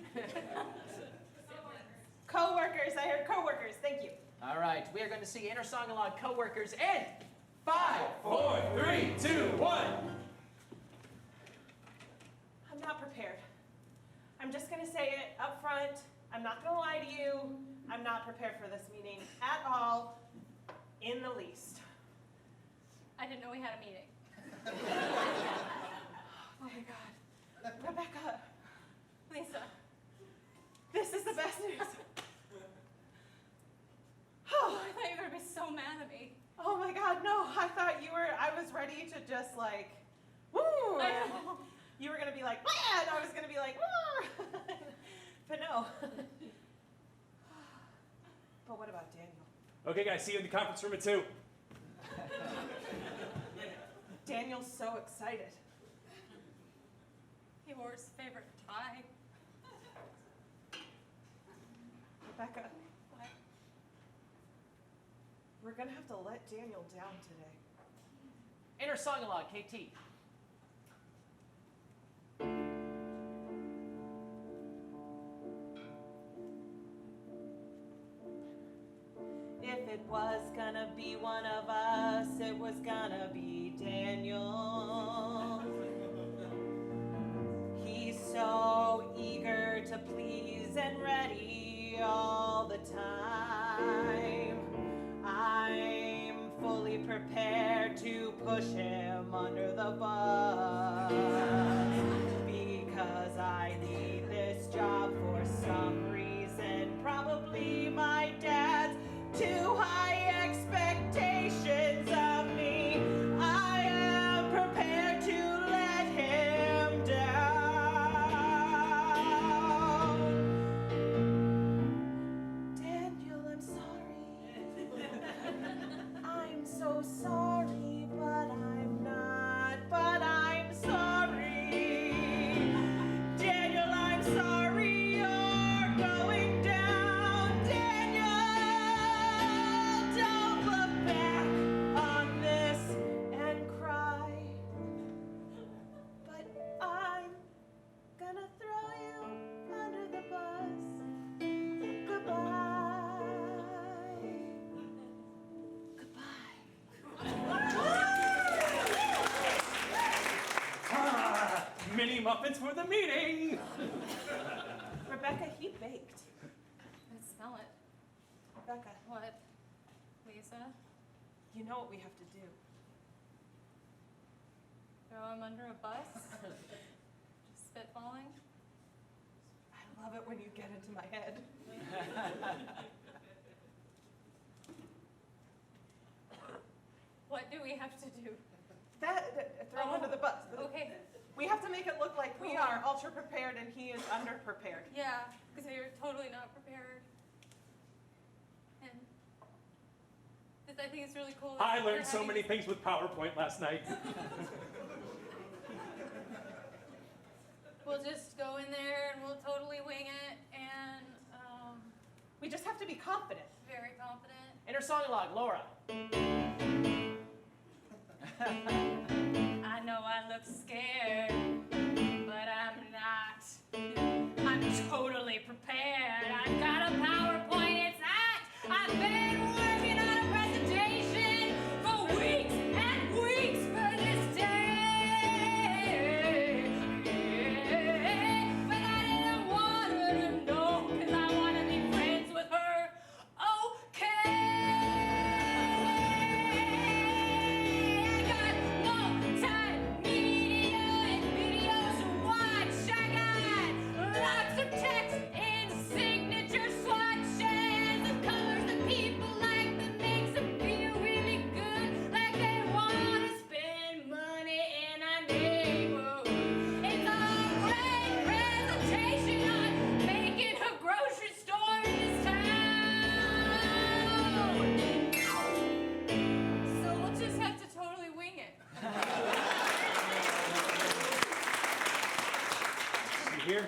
Co-workers, I heard co-workers, thank you. All right, we are going to see Inner Song-Along co-workers in 5, 4, 3, 2, 1. I'm not prepared. I'm just gonna say it up front. I'm not gonna lie to you. I'm not prepared for this meeting at all, in the least. I didn't know we had a meeting. Oh my God. Rebecca, Lisa, this is the best news. Oh, I thought you were gonna be so mad at me. Oh my God, no, I thought I was ready to just like, woo! You were gonna be like, wah! And I was gonna be like, woo! But no. But what about Daniel? Okay, guys, see you in the conference room at 2. Daniel's so excited. He wore his favorite tie. Rebecca, What? we're gonna have to let Daniel down today. Inner Song-Along, KT. If it was gonna be one of us, it was gonna be Daniel. He's so eager to please and ready all the time. I'm fully prepared to push him under the bus because I need this job for some reason, probably my dad's too high expectations of me. I am prepared to let him down. Daniel, I'm sorry. I'm so sorry, but I'm not. But I'm sorry. Daniel, I'm sorry you're going down. Daniel, don't look back on this and cry. But I'm gonna throw you under the bus. Goodbye. Mini muffins for the meeting. Rebecca, he baked. I smell it. Rebecca, What? Lisa? you know what we have to do. Throw him under a bus? Just spitballing? I love it when you get into my head. What do we have to do? Throw him under the bus. Okay. We have to make it look like we are ultra prepared and he is underprepared. Yeah, because you're totally not prepared. And I think it's really cool. That I you're learned so having many this- things with PowerPoint last night. We'll just go in there and we'll totally wing it and We just have to be confident. very confident. Inner Song-Along, Laura. I know I look scared, but I'm not. I'm totally prepared. I've got a PowerPoint, it's act. I've been working on a presentation for weeks and weeks for this day. hear?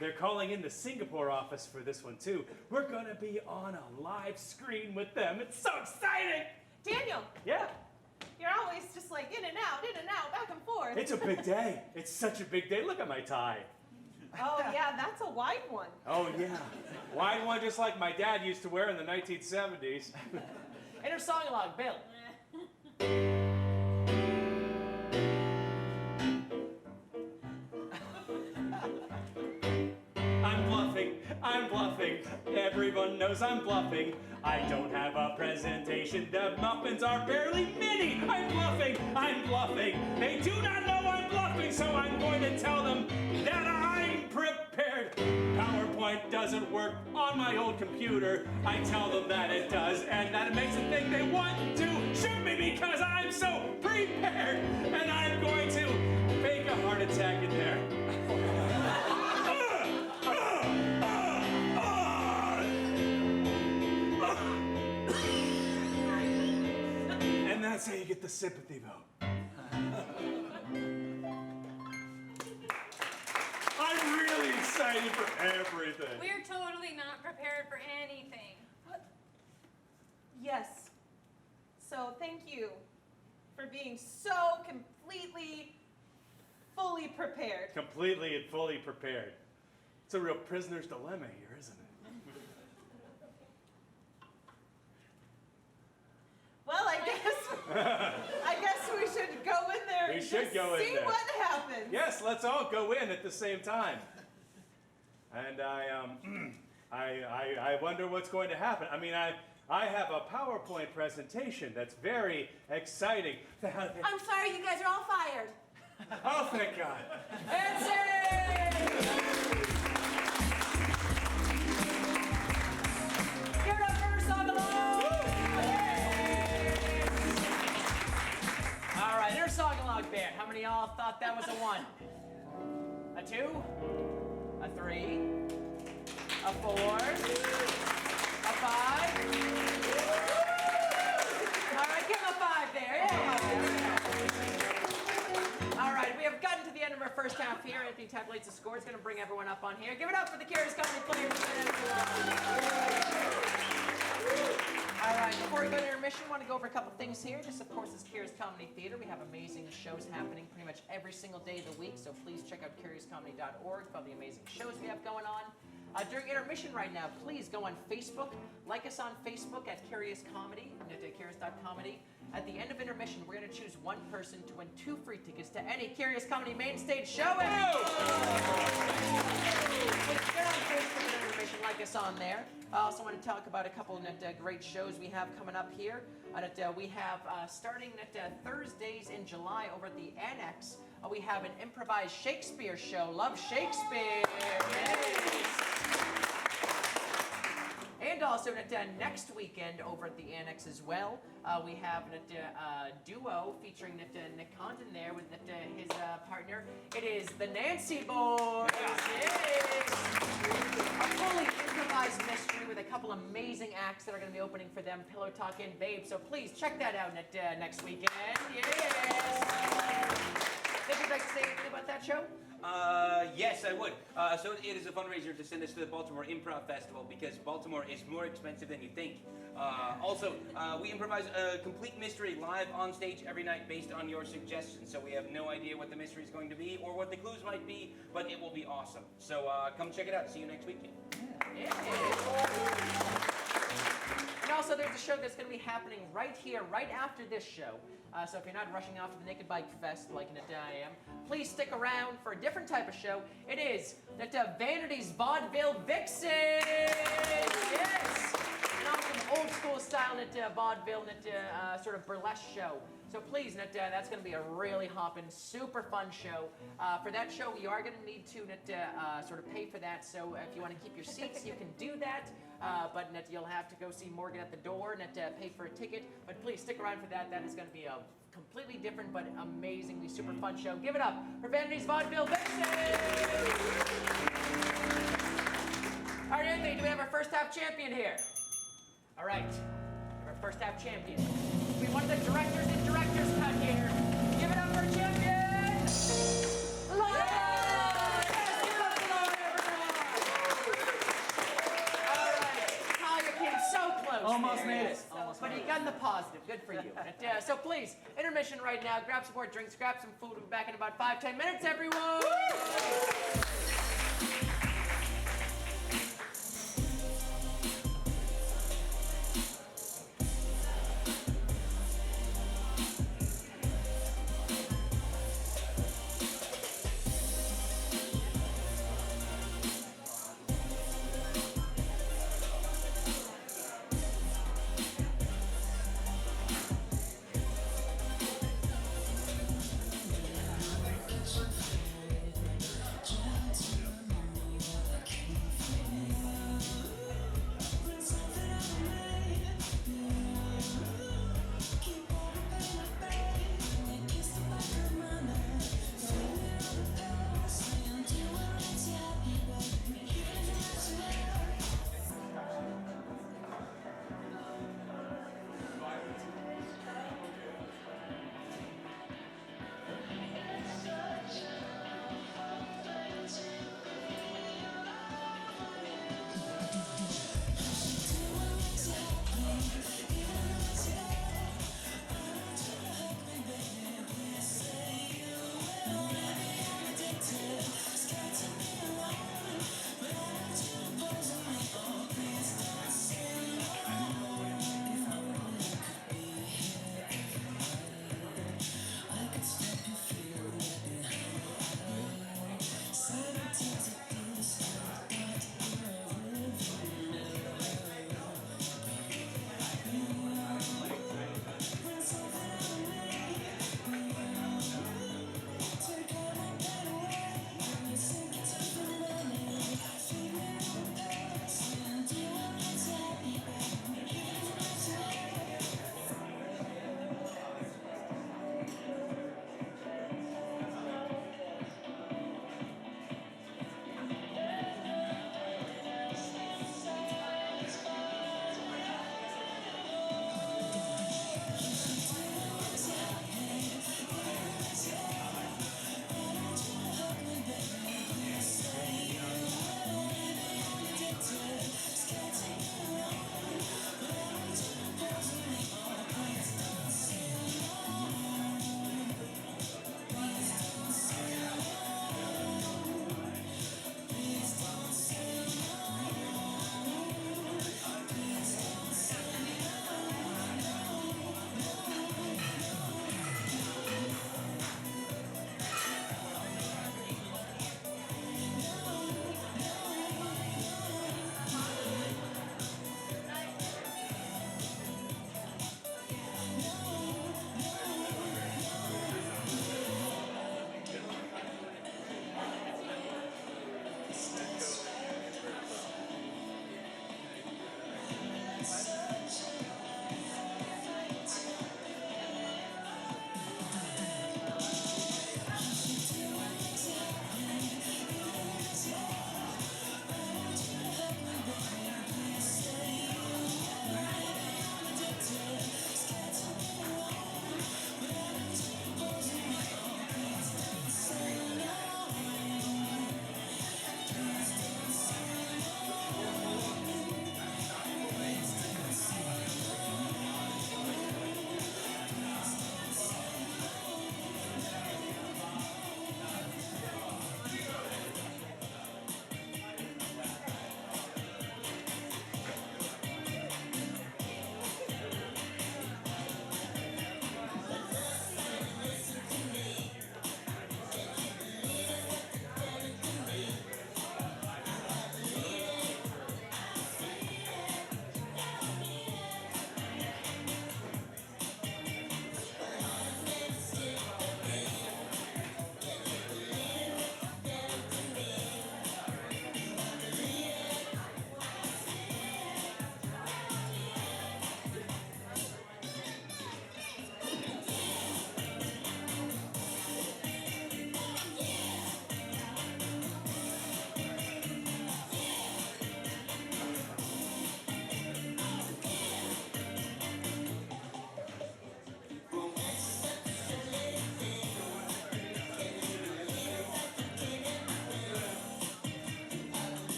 They're calling in the Singapore office for this one, too. We're gonna be on a live screen with them. It's so exciting! Daniel, Yeah, you're always just like in and out, back and forth. it's a big day. It's such a big day. Look at my tie. Oh, yeah, that's a wide one. Oh, yeah. Wide one just like my dad used to wear in the 1970s. Inner song log, Bill. I'm bluffing. Everyone knows I'm bluffing. I don't have a presentation. The muffins are barely mini. I'm bluffing. They do not know I'm bluffing, so I'm going to tell them that I'm prepared. PowerPoint doesn't work on my old computer. I tell them that it does, and that it makes them think they want to shoot me because I'm so prepared. And I'm going to fake a heart attack in there. And that's how you get the sympathy vote. I'm really excited for everything. We're totally not prepared for anything. Yes. So thank you for being so completely, fully prepared. Completely and fully prepared. It's a real prisoner's dilemma here, isn't it? Well, I guess we should go in there We and should just go in see there. what happens. Yes, let's all go in at the same time. And I wonder what's going to happen. I mean, I have a PowerPoint presentation that's very exciting. I'm sorry, you guys are all fired. Oh, thank God. That's it! Give it up for Song Along! All right, inner song along band. How many of y'all thought that was a 1? A 2? A 3? A 4? A 5? All right, give him a 5 there. Yeah. All right, we have gotten to the end of our first half here. Anthony tabulates the score. It's going to bring everyone up on here. Give it up for the Curious Comedy players. All right, before we go to intermission, I want to go over a couple things here. This, of course, is Curious Comedy Theater. We have amazing shows happening pretty much every single day of the week, so please check out curiouscomedy.org for all the amazing shows we have going on. During intermission right now, please go on Facebook. Like us on Facebook at Curious Comedy, and at curious.comedy. At the end of intermission, we're going to choose one person to win 2 free tickets to any Curious Comedy main stage show. Get on Facebook at intermission, like us on there. I also want to talk about a couple of great shows we have coming up here. We have, starting at Thursdays in July over at the Annex, we have an improvised Shakespeare show. Love Shakespeare! Yes. And also next weekend over at the Annex as well, we have a duo featuring Nick Condon there with his partner. It is the Nancy Boys. Yes. A fully improvised mystery with a couple amazing acts that are going to be opening for them, Pillow Talk and Babe. So please check that out next weekend. Yes. Think you'd like to say anything about that show? Yes, I would. So it is a fundraiser to send us to the Baltimore Improv Festival because Baltimore is more expensive than you think. Also, we improvise a complete mystery live on stage every night based on your suggestions. So we have no idea what the mystery is going to be or what the clues might be, but it will be awesome. So come check it out. See you next weekend. Yeah. And also, there's a show that's going to be happening right here, right after this show. So if you're not rushing off to the Naked Bike Fest like I am, please stick around for a different type of show. It is Vanity's Vaudeville Vixen! Yes! An awesome old school style vaudeville, sort of burlesque show. So please, that's going to be a really hopping, super fun show. For that show, you are going to need to sort of pay for that. So if you want to keep your seats, you can do that. But you'll have to go see Morgan at the door and pay for a ticket. But please stick around for that. That is going to be a completely different but amazingly super fun show. Give it up for Vanity's Vaudeville Vixen! All right, Anthony, do we have our first half champion here? All right, we have our first half champion. We one of the directors in director's cut here. Give it up for champion! Laura! Yes, give it up for Laura! Good for you. So please, intermission right now. Grab some more drinks, grab some food. We'll be back in about 5-10 minutes, everyone. Just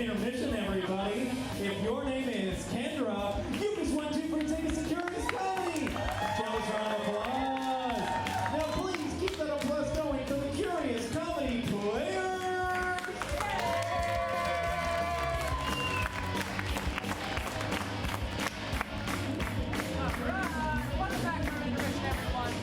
intermission, everybody. If your name is Kendra, you just won 2 free tickets to Curious Comedy. Jealous round of applause. Now please keep that applause going for the Curious Comedy players. Welcome back to our intermission, everyone.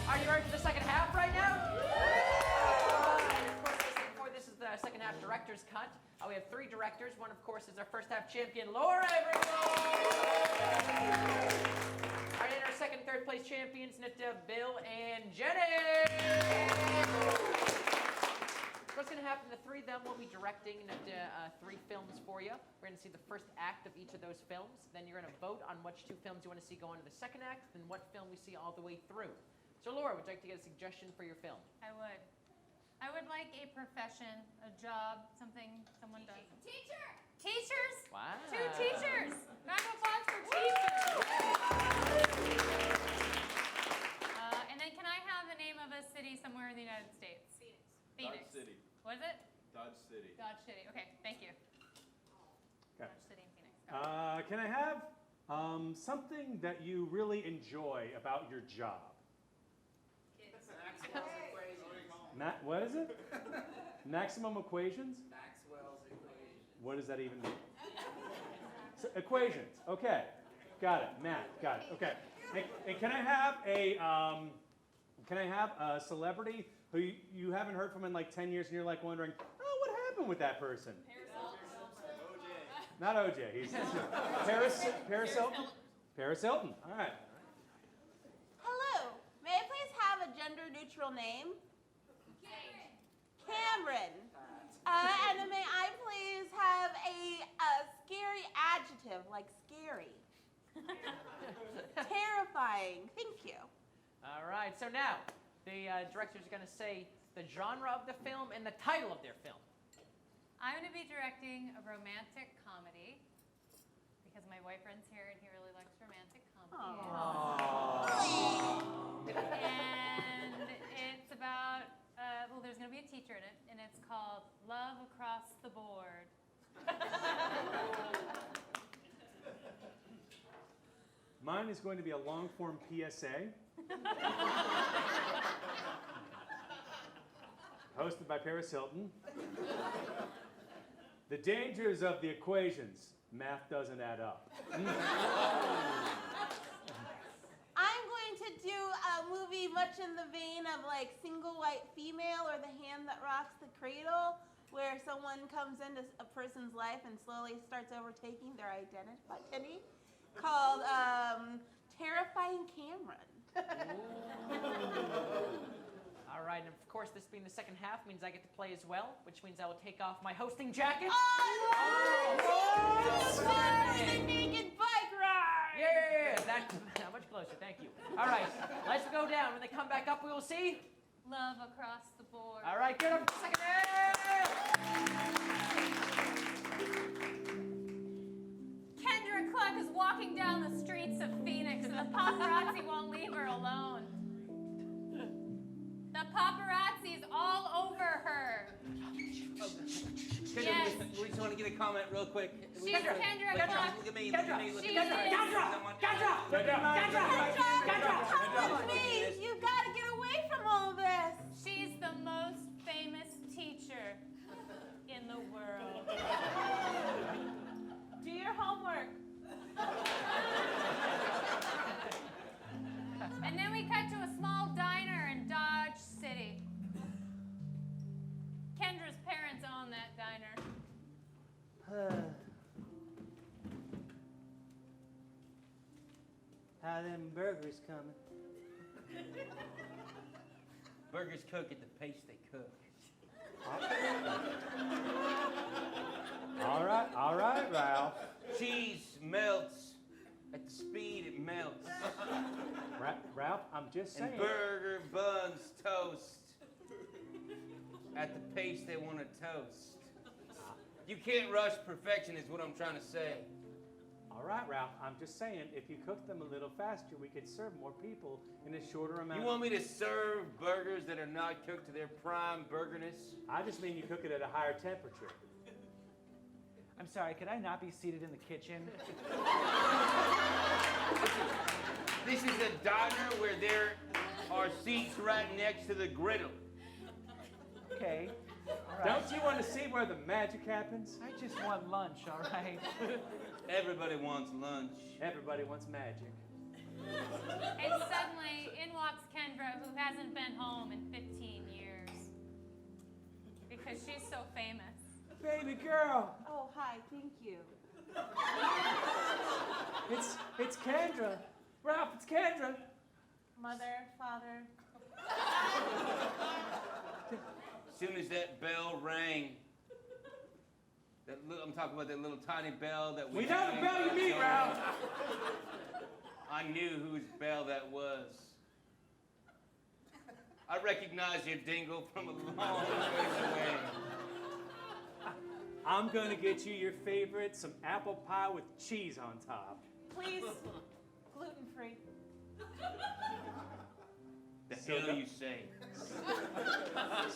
Are you ready for the second half right now? Of course, as I said before, this is the second half director's cut. We have 3 directors. One, of course, is our first half champion, Laura, everyone. All right, and our second and third place champions, Nita, Bill, and Jenny. What's going to happen? The 3 of them will be directing 3 films for you. We're going to see the first act of each of those films. Then you're going to vote on which 2 films you want to see go into the second act, and what film we see all the way through. So, Laura, would you like to get a suggestion for your film? I would. I would like a profession, a job, something someone does. Teacher! Teachers? Wow. 2 teachers! Round of applause for teachers! And then can I have the name of a city somewhere in the United States? Phoenix. Dodge City. What is it? Dodge City. Dodge City. Okay, thank you. Okay. Dodge City and Phoenix. Can I have something that you really enjoy about your job? What is it? Maximum equations? Maxwell's equations. What does that even mean? So, equations. Okay, got it. Math. Got it. Okay. And can I have a celebrity who you haven't heard from in like 10 years, and you're like wondering, oh, what happened with that person? Not OJ. He's Paris Hilton. Paris Hilton. All right. Hello. May I please have a gender-neutral name? Cameron. And may I please have a scary adjective, like scary. Terrifying. Thank you. All right, so now the directors are going to say the genre of the film and the title of their film. I'm going to be directing a romantic comedy because my boyfriend's here and he really likes romantic comedy. And it's about, well, there's going to be a teacher in it, and it's called Love Across the Board. Mine is going to be a long-form PSA. Hosted by Paris Hilton. The dangers of the equations. Math doesn't add up. I'm going to do a movie much in the vein of like Single White Female or The Hand That Rocks the Cradle, where someone comes into a person's life and slowly starts overtaking their identity, called Terrifying Cameron. All right, and of course, this being the second half means I get to play as well, which means I will take off my hosting jacket. The naked bike ride! Yeah, that's much closer, thank you. All right, let's go down. When they come back up, we will see Love Across the Board. All right, get up for the second half! Kendra Cluck is walking down the streets of Phoenix, and the paparazzi won't leave her alone. The paparazzi's all over her. Kendra, Yes. we just want to get a comment real quick. She's Kendra Look Cluck. at me, Kendra, look at me, look at me. Come with me! You've got to get away from all this! She's the most famous teacher in the world. Do your homework. And then we cut to a small diner in Dodge City. Kendra's parents own that diner. How them burgers coming? Burgers cook at the pace they cook. All right, Ralph. Cheese melts at the speed it melts. Ralph, I'm just saying. And burger buns toast at the pace they want to toast. You can't rush perfection is what I'm trying to say. All right, Ralph, I'm just saying, if you cook them a little faster, we could serve more people in a shorter amount. You want me to serve burgers that are not cooked to their prime burgerness? I just mean you cook it at a higher temperature. I'm sorry, could I not be seated in the kitchen? This is a diner where there are seats right next to the griddle. Okay. All right. Don't you want to see where the magic happens? I just want lunch, all right? Everybody wants lunch. Everybody wants magic. And suddenly, in walks Kendra, who hasn't been home in 15 years. Because she's so famous. Baby girl. Oh, hi, thank you. It's Kendra. Ralph, it's Kendra. Mother, father. As soon as that bell rang, I'm talking about that little tiny bell that We know the bell you mean, Ralph. I knew whose bell that was. I recognized your dingle from a long ways away. I'm gonna get you your favorite, some apple pie with cheese on top. Please, gluten-free. The So hell the- you say?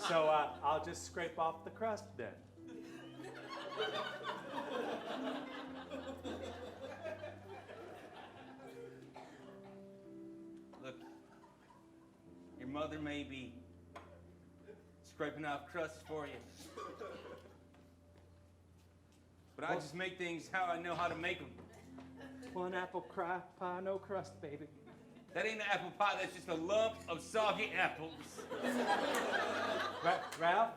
So I'll just scrape off the crust then. Look, your mother may be scraping off crusts for you. But I just make things how I know how to make them. One apple pie, no crust, baby. That ain't an apple pie, that's just a lump of soggy apples. Ralph.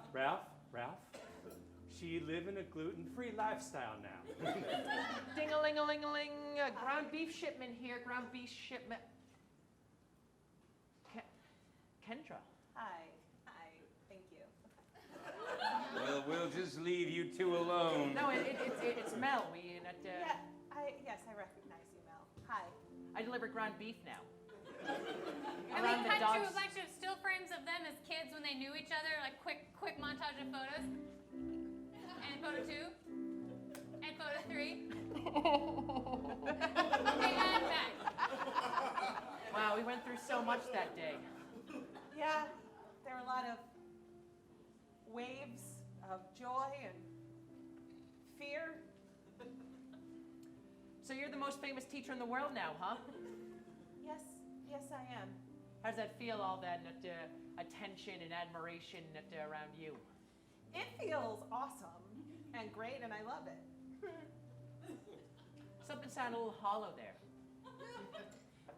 She living a gluten-free lifestyle now. Ding-a-ling-a-ling-a-ling. Ground beef shipment here. Ground beef shipment. Kendra. Hi, thank you. Well, we'll just leave you two alone. No, it's Mel. Yes, I recognize you, Mel. Hi. I deliver ground beef now. And we Around the cut to dogs. a bunch of still frames of them as kids when they knew each other, like quick montage of photos. And photo 2. And photo 3. Okay, and back. Wow, we went through so much that day. Yeah, there were a lot of waves of joy and fear. So you're the most famous teacher in the world now, huh? Yes, I am. How does that feel, all that attention and admiration around you? It feels awesome and great, and I love it. Something sounded a little hollow there.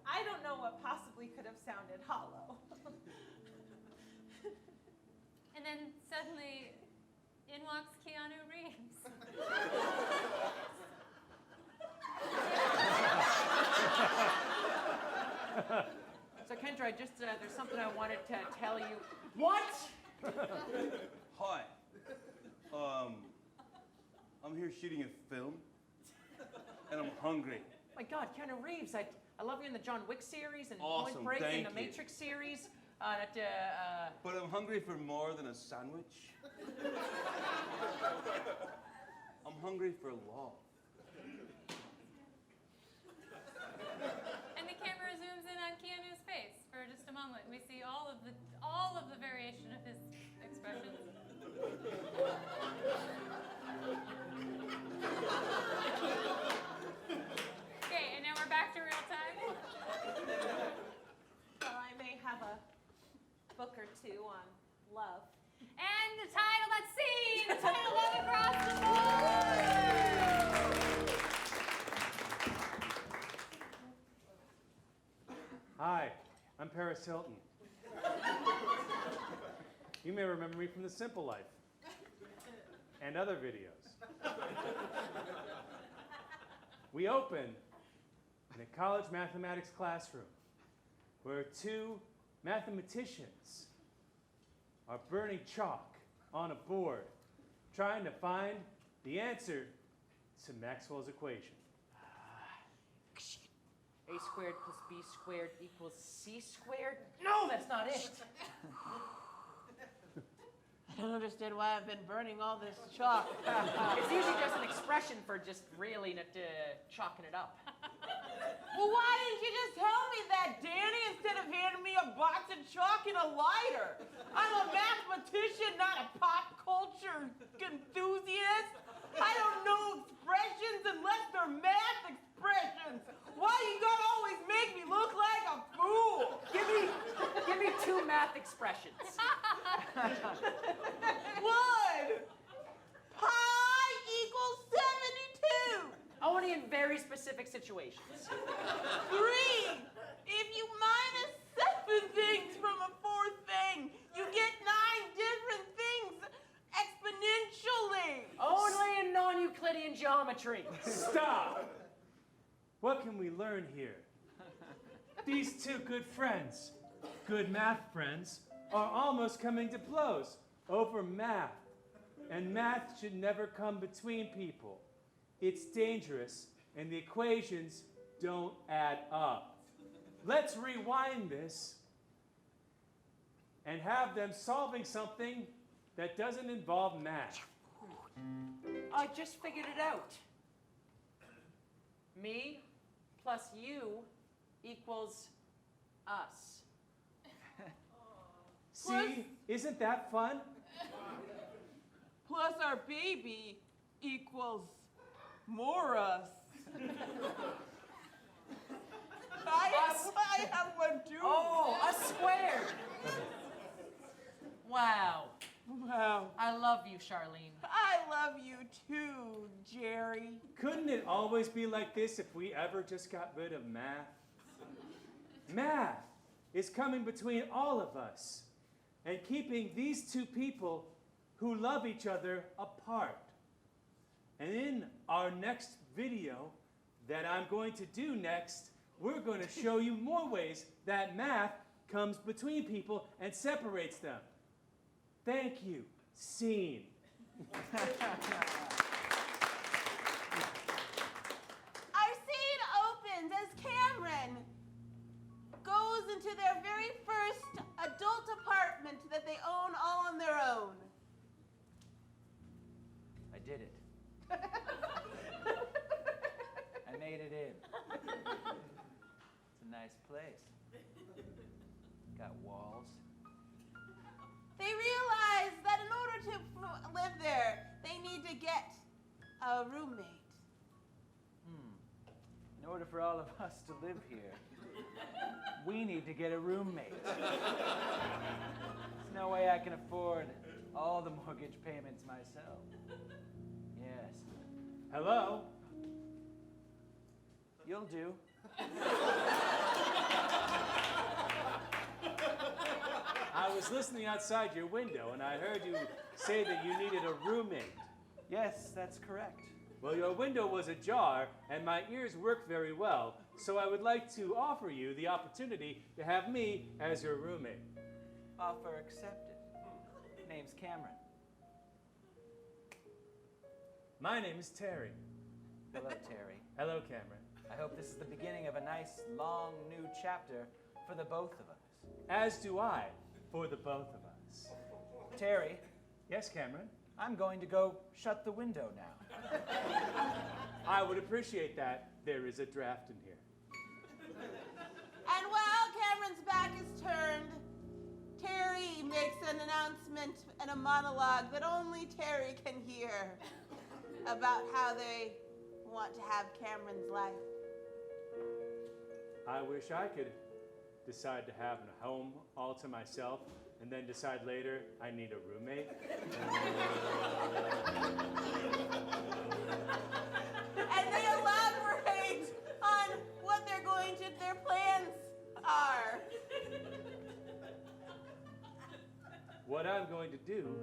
I don't know what possibly could have sounded hollow. And then suddenly, in walks Keanu Reeves. So Kendra, there's something I wanted to tell you. What? Hi. I'm here shooting a film, and I'm hungry. Oh my God, Keanu Reeves! I love you in the John Wick series and Awesome, Point Break and thank the you. Matrix series. But I'm hungry for more than a sandwich. I'm hungry for love. And the camera zooms in on Keanu's face for just a moment. We see all of the variation of his expressions. Okay, and now we're back to real time. Well, I may have a book or two on love. And the title, let's see, the title Love Across the Board. Hi, I'm Paris Hilton. You may remember me from The Simple Life and other videos. We open in a college mathematics classroom where two mathematicians are burning chalk on a board trying to find the answer to Maxwell's equation. A squared plus B squared equals C squared? No, that's not it. I don't understand why I've been burning all this chalk. It's usually just an expression for just really chalking it up. Well, why didn't you just tell me that, Danny, instead of handing me a box of chalk and a lighter? I'm a mathematician, not a pop culture enthusiast. I don't know expressions unless they're math expressions. Why you gotta always make me look like a fool? Give me 2 math expressions. 1. Pi equals 72. Only in very specific situations. 3. If you minus 7 things from a 4th thing, you get 9 different things exponentially. Only in non-Euclidean geometry. Stop! What can we learn here? These 2 good friends, good math friends, are almost coming to blows over math. And math should never come between people. It's dangerous, and the equations don't add up. Let's rewind this and have them solving something that doesn't involve math. I just figured it out. Me plus you equals us. See, isn't that fun? Plus our baby equals more us. I have one too. Oh, us squared. Wow. Wow. I love you, Charlene. I love you too, Jerry. Couldn't it always be like this if we ever just got rid of math? Math is coming between all of us and keeping these 2 people who love each other apart. And in our next video that I'm going to do next, we're going to show you more ways that math comes between people and separates them. Thank you. Scene. Our scene opens as Cameron goes into their very first adult apartment that they own all on their own. I did it. I made it in. It's a nice place. Got walls. They realize that in order to live there, they need to get a roommate. In order for all of us to live here, we need to get a roommate. There's no way I can afford all the mortgage payments myself. Yes. Hello? You'll do. I was listening outside your window and I heard you say that you needed a roommate. Yes, that's correct. Well, your window was ajar and my ears work very well, so I would like to offer you the opportunity to have me as your roommate. Offer accepted. Name's Cameron. My name is Terry. Hello, Terry. Hello, Cameron. I hope this is the beginning of a nice, long, new chapter for the both of us. As do I, for the both of us. Terry, Yes, Cameron? I'm going to go shut the window now. I would appreciate that. There is a draft in here. And while Cameron's back is turned, Terry makes an announcement and a monologue that only Terry can hear about how they want to have Cameron's life. I wish I could decide to have a home all to myself and then decide later I need a roommate. And they elaborate on what their plans are. What I'm going to do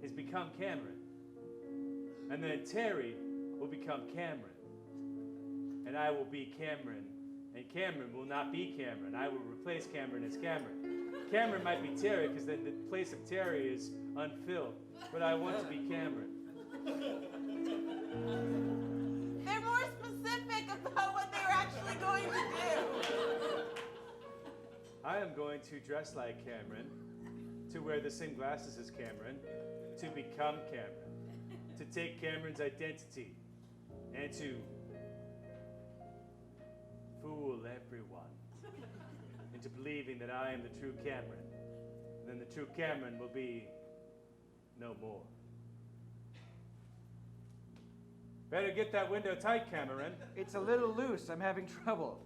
is become Cameron. And then Terry will become Cameron. And I will be Cameron. And Cameron will not be Cameron. I will replace Cameron as Cameron. Cameron might be Terry because then the place of Terry is unfilled. But I want to be Cameron. They're more specific about what they're actually going to do. I am going to dress like Cameron, to wear the same glasses as Cameron, to become Cameron, to take Cameron's identity, and to fool everyone into believing that I am the true Cameron. Then the true Cameron will be no more. Better get that window tight, Cameron. It's a little loose. I'm having trouble.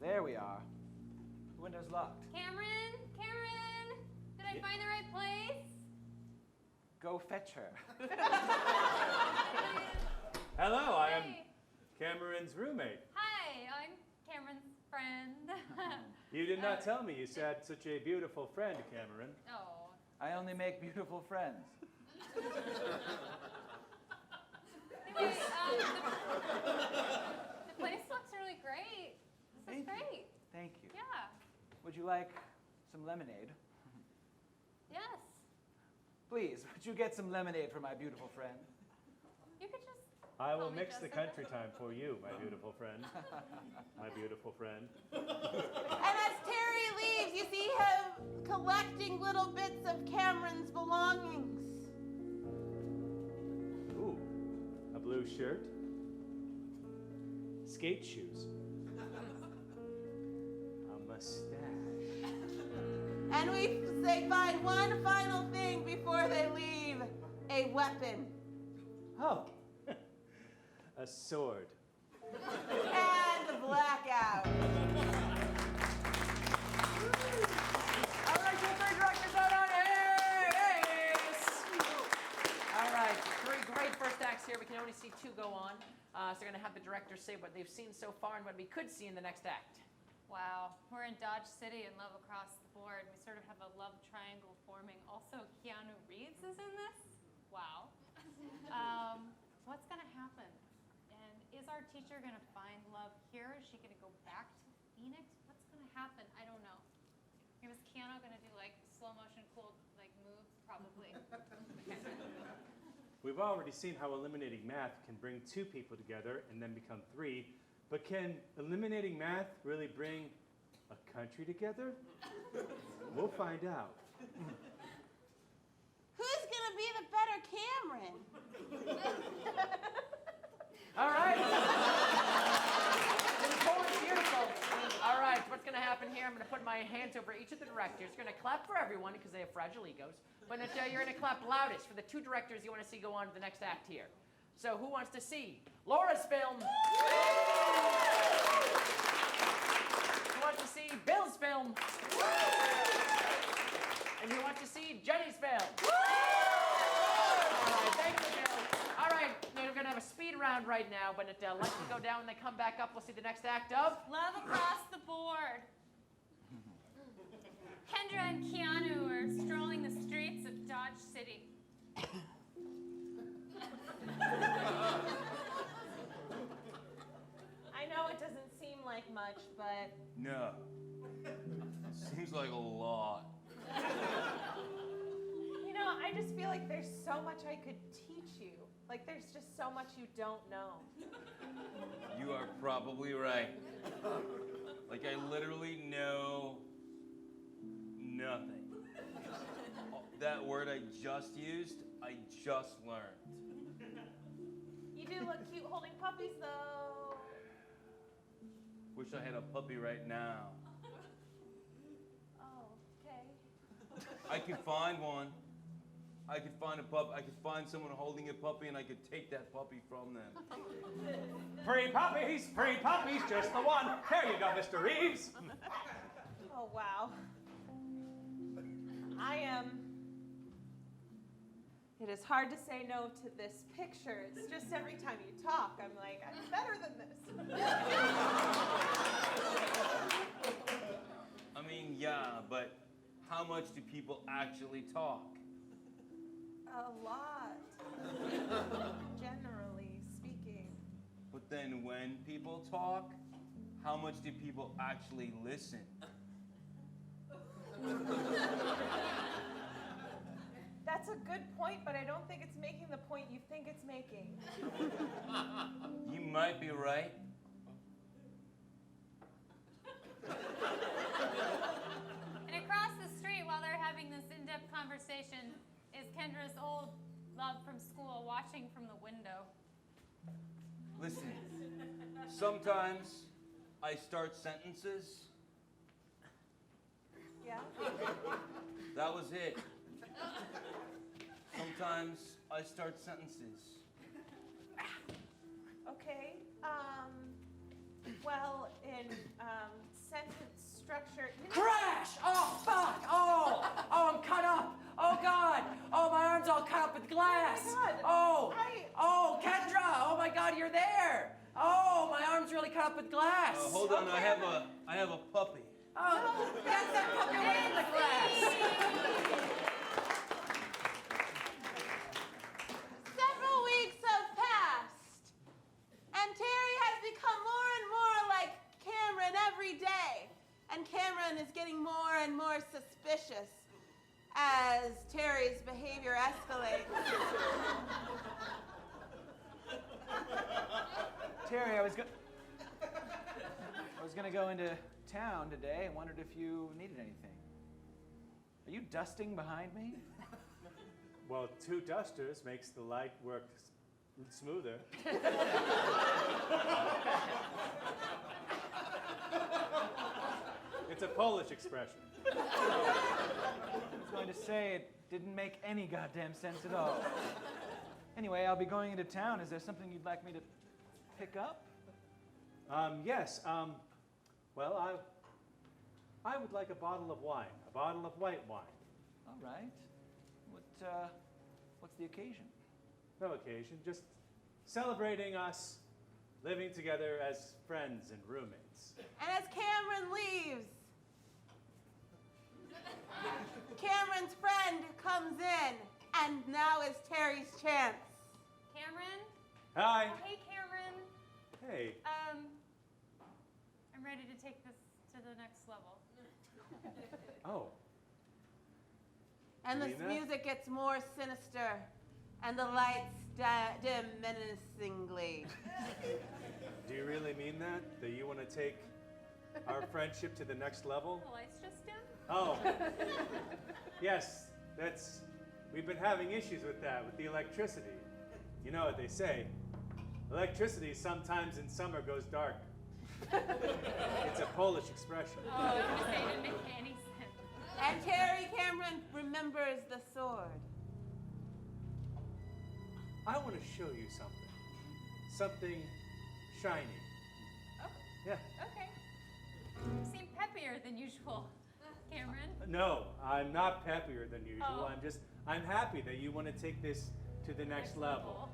There we are. The window's locked. Cameron? Did I find the right place? Go fetch her. Hello, I am Cameron's roommate. Hi, I'm Cameron's friend. You did not tell me you had such a beautiful friend, Cameron. Oh. I only make beautiful friends. Anyway, the place looks really great. This is great. Thank you. Yeah. Would you like some lemonade? Yes. Please, would you get some lemonade for my beautiful friend? You could just. I will call me mix the Jessica. country time for you, my beautiful friend. My beautiful friend. And as Terry leaves, you see him collecting little bits of Cameron's belongings. Ooh, a blue shirt. Skate shoes. A mustache. And they find one final thing before they leave, a weapon. Oh, a sword. And a blackout. All right, you three directors out on ace! All right, three great first acts here. We can only see two go on. So we're going to have the directors say what they've seen so far and what we could see in the next act. Wow, we're in Dodge City and love across the board. We sort of have a love triangle forming. Also, Keanu Reeves is in this. Wow. What's going to happen? And is our teacher going to find love here? Is she going to go back to Phoenix? What's going to happen? I don't know. Is Keanu going to do like slow motion cool like moves? Probably. We've already seen how eliminating math can bring two people together and then become three, but can eliminating math really bring a country together? We'll find out. Who's gonna be the better Cameron? All right. Beautiful. All right, what's going to happen here? I'm going to put my hands over each of the directors. You're going to clap for everyone because they have fragile egos. But you're going to clap loudest for the two directors you want to see go on to the next act here. So who wants to see Laura's film? Who wants to see Bill's film? And who wants to see Jenny's film? All right, thank you, Bill. All right, we're going to have a speed round right now, but let them go down when they come back up. We'll see the next act of Love across the board. Kendra and Keanu are strolling the streets of Dodge City. I know it doesn't seem like much, but No. Seems like a lot. you know, I just feel like there's so much I could teach you. Like there's just so much you don't know. You are probably right. Like I literally know nothing. That word I just used, I just learned. You do look cute holding puppies though. Wish I had a puppy right now. Oh, okay. I could find one. I could find a pup. I could find someone holding a puppy, and I could take that puppy from them. Free puppies, just the one. There you go, Mr. Reeves. Oh wow. It is hard to say no to this picture. It's just every time you talk, I'm like, I'm better than this. I mean, yeah, but how much do people actually talk? A lot. Generally speaking. But then when people talk, how much do people actually listen? That's a good point, but I don't think it's making the point you think it's making. You might be right. And across the street, while they're having this in-depth conversation, is Kendra's old love from school watching from the window. Listen, sometimes I start sentences. Yeah? That was it. Sometimes I start sentences. Okay. Well, in sentence structure. Crash! Oh, fuck! Oh, I'm cut up! Oh, God! Oh, my arm's all cut up with glass! Oh, my God. Oh, Kendra! Oh, my God, you're there! Oh, my arm's really cut up with glass! Hold on, I have a puppy. Oh, get that puppy away from the glass! Several weeks have passed, and Terry has become more and more like Cameron every day. And Cameron is getting more and more suspicious as Terry's behavior escalates. Terry, I was gonna go into town today. I wondered if you needed anything. Are you dusting behind me? Well, 2 dusters makes the light work smoother. It's a Polish expression. I was going to say it didn't make any goddamn sense at all. Anyway, I'll be going into town. Is there something you'd like me to pick up? Yes. Well, I would like a bottle of wine, a bottle of white wine. All right. What's the occasion? No occasion, just celebrating us living together as friends and roommates. And as Cameron leaves, Cameron's friend comes in, and now is Terry's chance. Cameron? Hi. Oh, hey, Cameron. Hey. I'm ready to take this to the next level. Oh. And the You mean that? music gets more sinister, and the lights dim menacingly. Do you really mean that? That you want to take our friendship to the next level? The lights just dim? Oh. Yes, we've been having issues with that, with the electricity. You know what they say. Electricity sometimes in summer goes dark. It's a Polish expression. Oh, I was going to say it didn't make any sense. And Terry Cameron remembers the sword. I want to show you something. Something shiny. Oh, Yeah. okay. You seem peppier than usual, Cameron. No, I'm not peppier than usual. Oh. I'm happy that you want to take this to the next level.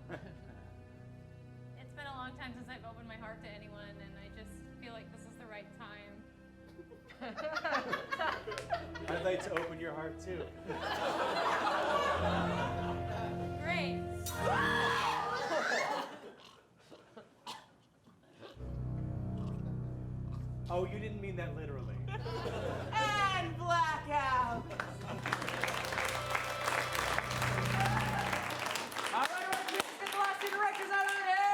It's been a long time since I've opened my heart to anyone, and I just feel like this is the right time. I'd like to open your heart too. Great. Oh, you didn't mean that literally. And blackout. All right, let's get the last 2 directors out of here.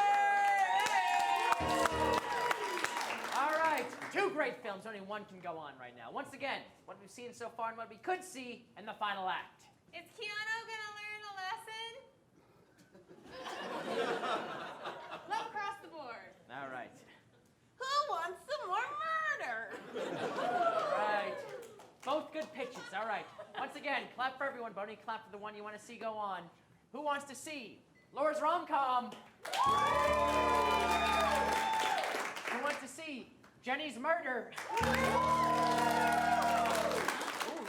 All right, 2 great films. Only one can go on right now. Once again, what we've seen so far and what we could see in the final act. Is Keanu gonna learn a lesson? Love across the board. All right. Who wants some more murder? All right. Both good pitches. All right. Once again, clap for everyone, but only clap for the one you want to see go on. Who wants to see Laura's rom-com? Who wants to see Jenny's murder? Ooh,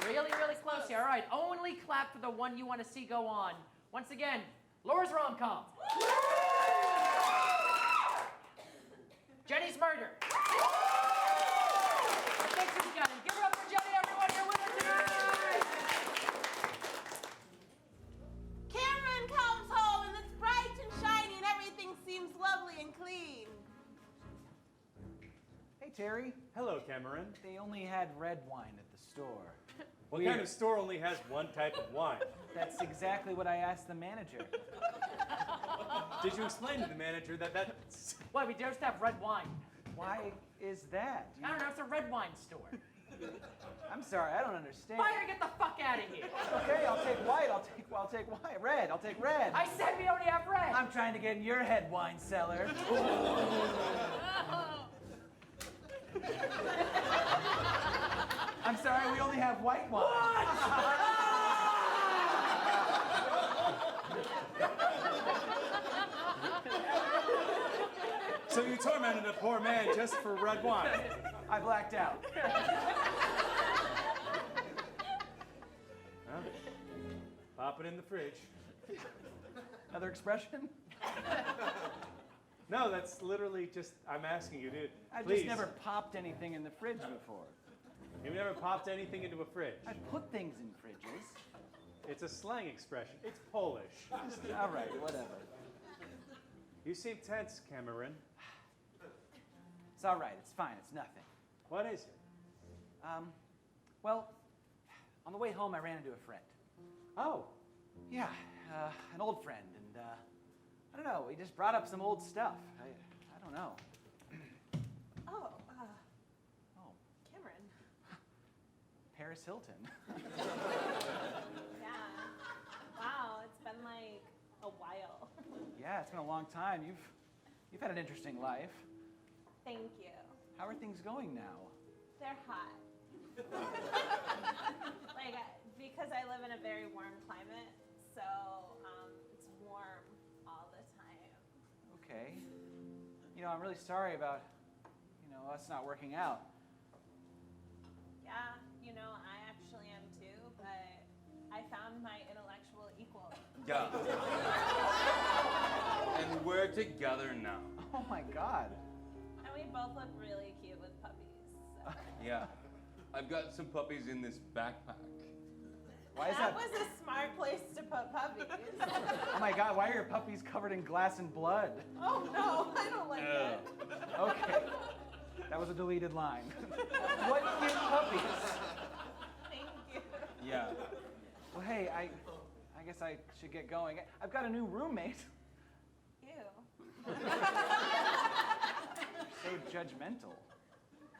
really, really close here. All right. Only clap for the one you want to see go on. Once again, Laura's rom-com. Jenny's murder. Thanks for beginning. Give it up for Jenny, everyone. Your winner tonight. Cameron comes home and it's bright and shiny and everything seems lovely and clean. Hey, Terry. Hello, Cameron. They only had red wine at the store. What kind of store only has one type of wine? That's exactly what I asked the manager. Did you explain to the manager that that's... Why, we just have red wine. Why is that? I don't know, it's a red wine store. I'm sorry, I don't understand. Fire, get the fuck out of here. Okay, I'll take white. I'll take white. Red. I'll take red. I said we only have red. I'm trying to get in your head, wine cellar. I'm sorry, we only have white wine. So you tormented a poor man just for red wine. I blacked out. Huh? Pop it in the fridge. Another expression? No, that's literally just, I'm asking you, dude. I've Please. just never popped anything in the fridge before. You've never popped anything into a fridge. I put things in fridges. It's a slang expression. It's Polish. All right, whatever. You seem tense, Cameron. It's all right. It's fine. It's nothing. What is it? Well, on the way home, I ran into a friend. Oh. Yeah, an old friend, and I don't know. He just brought up some old stuff. I don't know. Oh, Oh, Cameron. Paris Hilton. Yeah. Wow, it's been like a while. Yeah, it's been a long time. You've had an interesting life. Thank you. How are things going now? They're hot. Like, because I live in a very warm climate, so it's warm all the time. Okay. You know, I'm really sorry about, us not working out. Yeah, I actually am too, but I found my intellectual equal. Yeah. And we're together now. Oh my God. And we both look really cute with puppies. So. Yeah. I've got some puppies in this backpack. Why is That that? was a smart place to put puppies. Oh my God, why are your puppies covered in glass and blood? Oh no, I don't like that. Okay. That was a deleted line. What cute puppies? Thank you. Yeah. Well, hey, I guess I should get going. I've got a new roommate. Ew. So judgmental.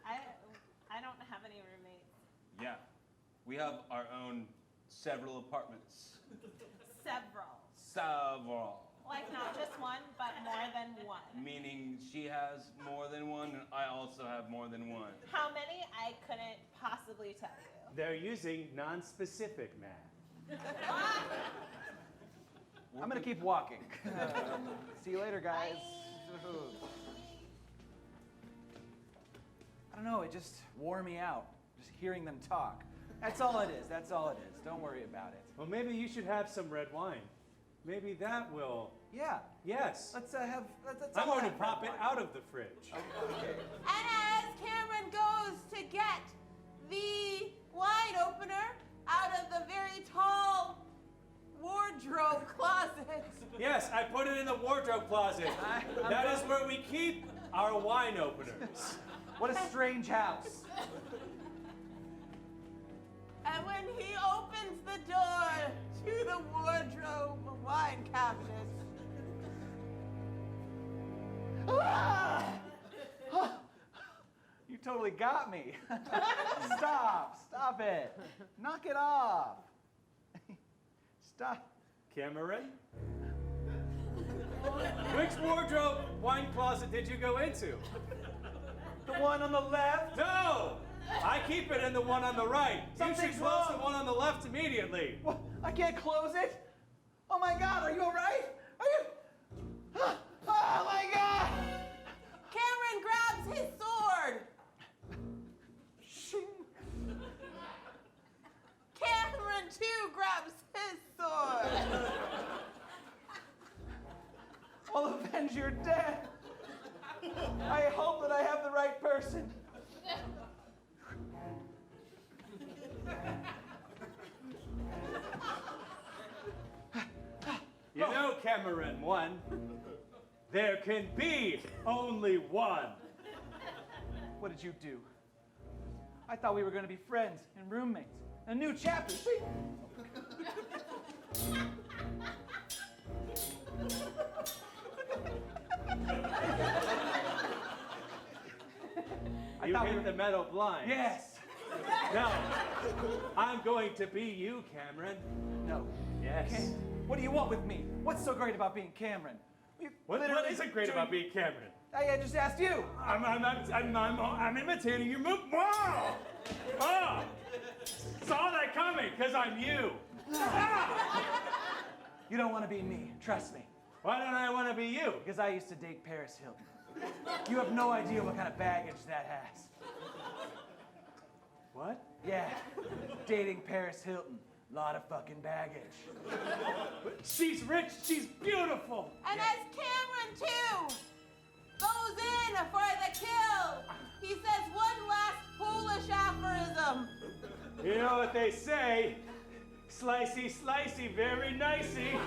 I don't have any roommates. Yeah. We have our own several apartments. Several. Like not just one, but more than one. Meaning she has more than one, and I also have more than one. How many? I couldn't possibly tell you. They're using non-specific math. I'm gonna keep walking. See you later, guys. I don't know, it just wore me out, just hearing them talk. That's all it is, that's all it is. Don't worry about it. Well, maybe you should have some red wine. Maybe that will. Yeah. Yes. Let's I'm all going to have pop red it wine. out of the fridge. Okay. And as Cameron goes to get the wine opener out of the very tall wardrobe closet. Yes, I put it in the wardrobe closet. That is where we keep our wine openers. What a strange house. And when he opens the door to the wardrobe wine cabinet. You totally got me. Stop it. Knock it off. Stop. Cameron? Which wardrobe wine closet did you go into? The one on the left? No! I keep it in the one on the right. You Something's should close wrong. the one on the left immediately. What? I can't close it? Oh my God, are you all right? Are you? Oh my God! Cameron grabs his sword. Cameron too grabs his sword. I'll avenge your death. I hope that I have the right person. You know, Cameron, one, there can be only one. What did you do? I thought we were going to be friends and roommates. A new chapter. See? You hit the metal blind. Yes. No. I'm going to be you, Cameron. No. Yes. Okay. What do you want with me? What's so great about being Cameron? What isn't great about being Cameron? I just asked you. I'm imitating your move. Wow! Oh! Saw that coming, because I'm you. You don't want to be me. Trust me. Why don't I want to be you? Because I used to date Paris Hilton. You have no idea what kind of baggage that has. What? Yeah, dating Paris Hilton. Lot of fucking baggage. But she's rich, she's beautiful. And as Cameron, too, goes in for the kill, he says one last Polish aphorism. You know what they say? Slicey, slicey, very nicey.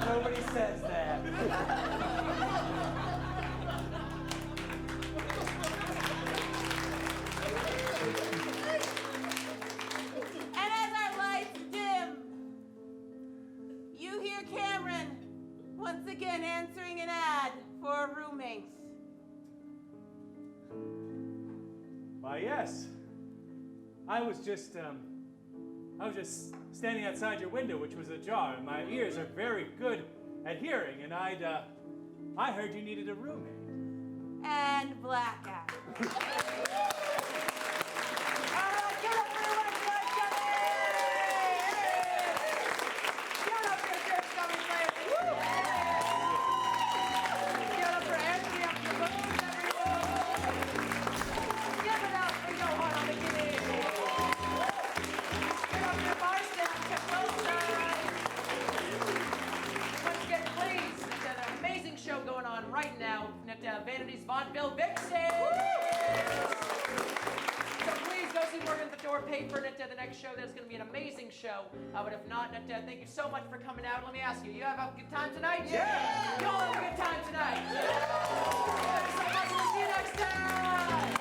Nobody says that. And as our lights dim, you hear Cameron once again answering an ad for a roommate. Why, yes. I was just standing outside your window, which was ajar, and my ears are very good at hearing, and I heard you needed a roommate. And blackout. Vanity's Vaudeville Vixen! So please go see Morgan at the door, pay for it at the next show. That's going to be an amazing show. But if not, thank you so much for coming out. Let me ask you, you have a good time tonight? Yeah! You all have a good time tonight? Yeah! Thank you so much. We'll see you next time!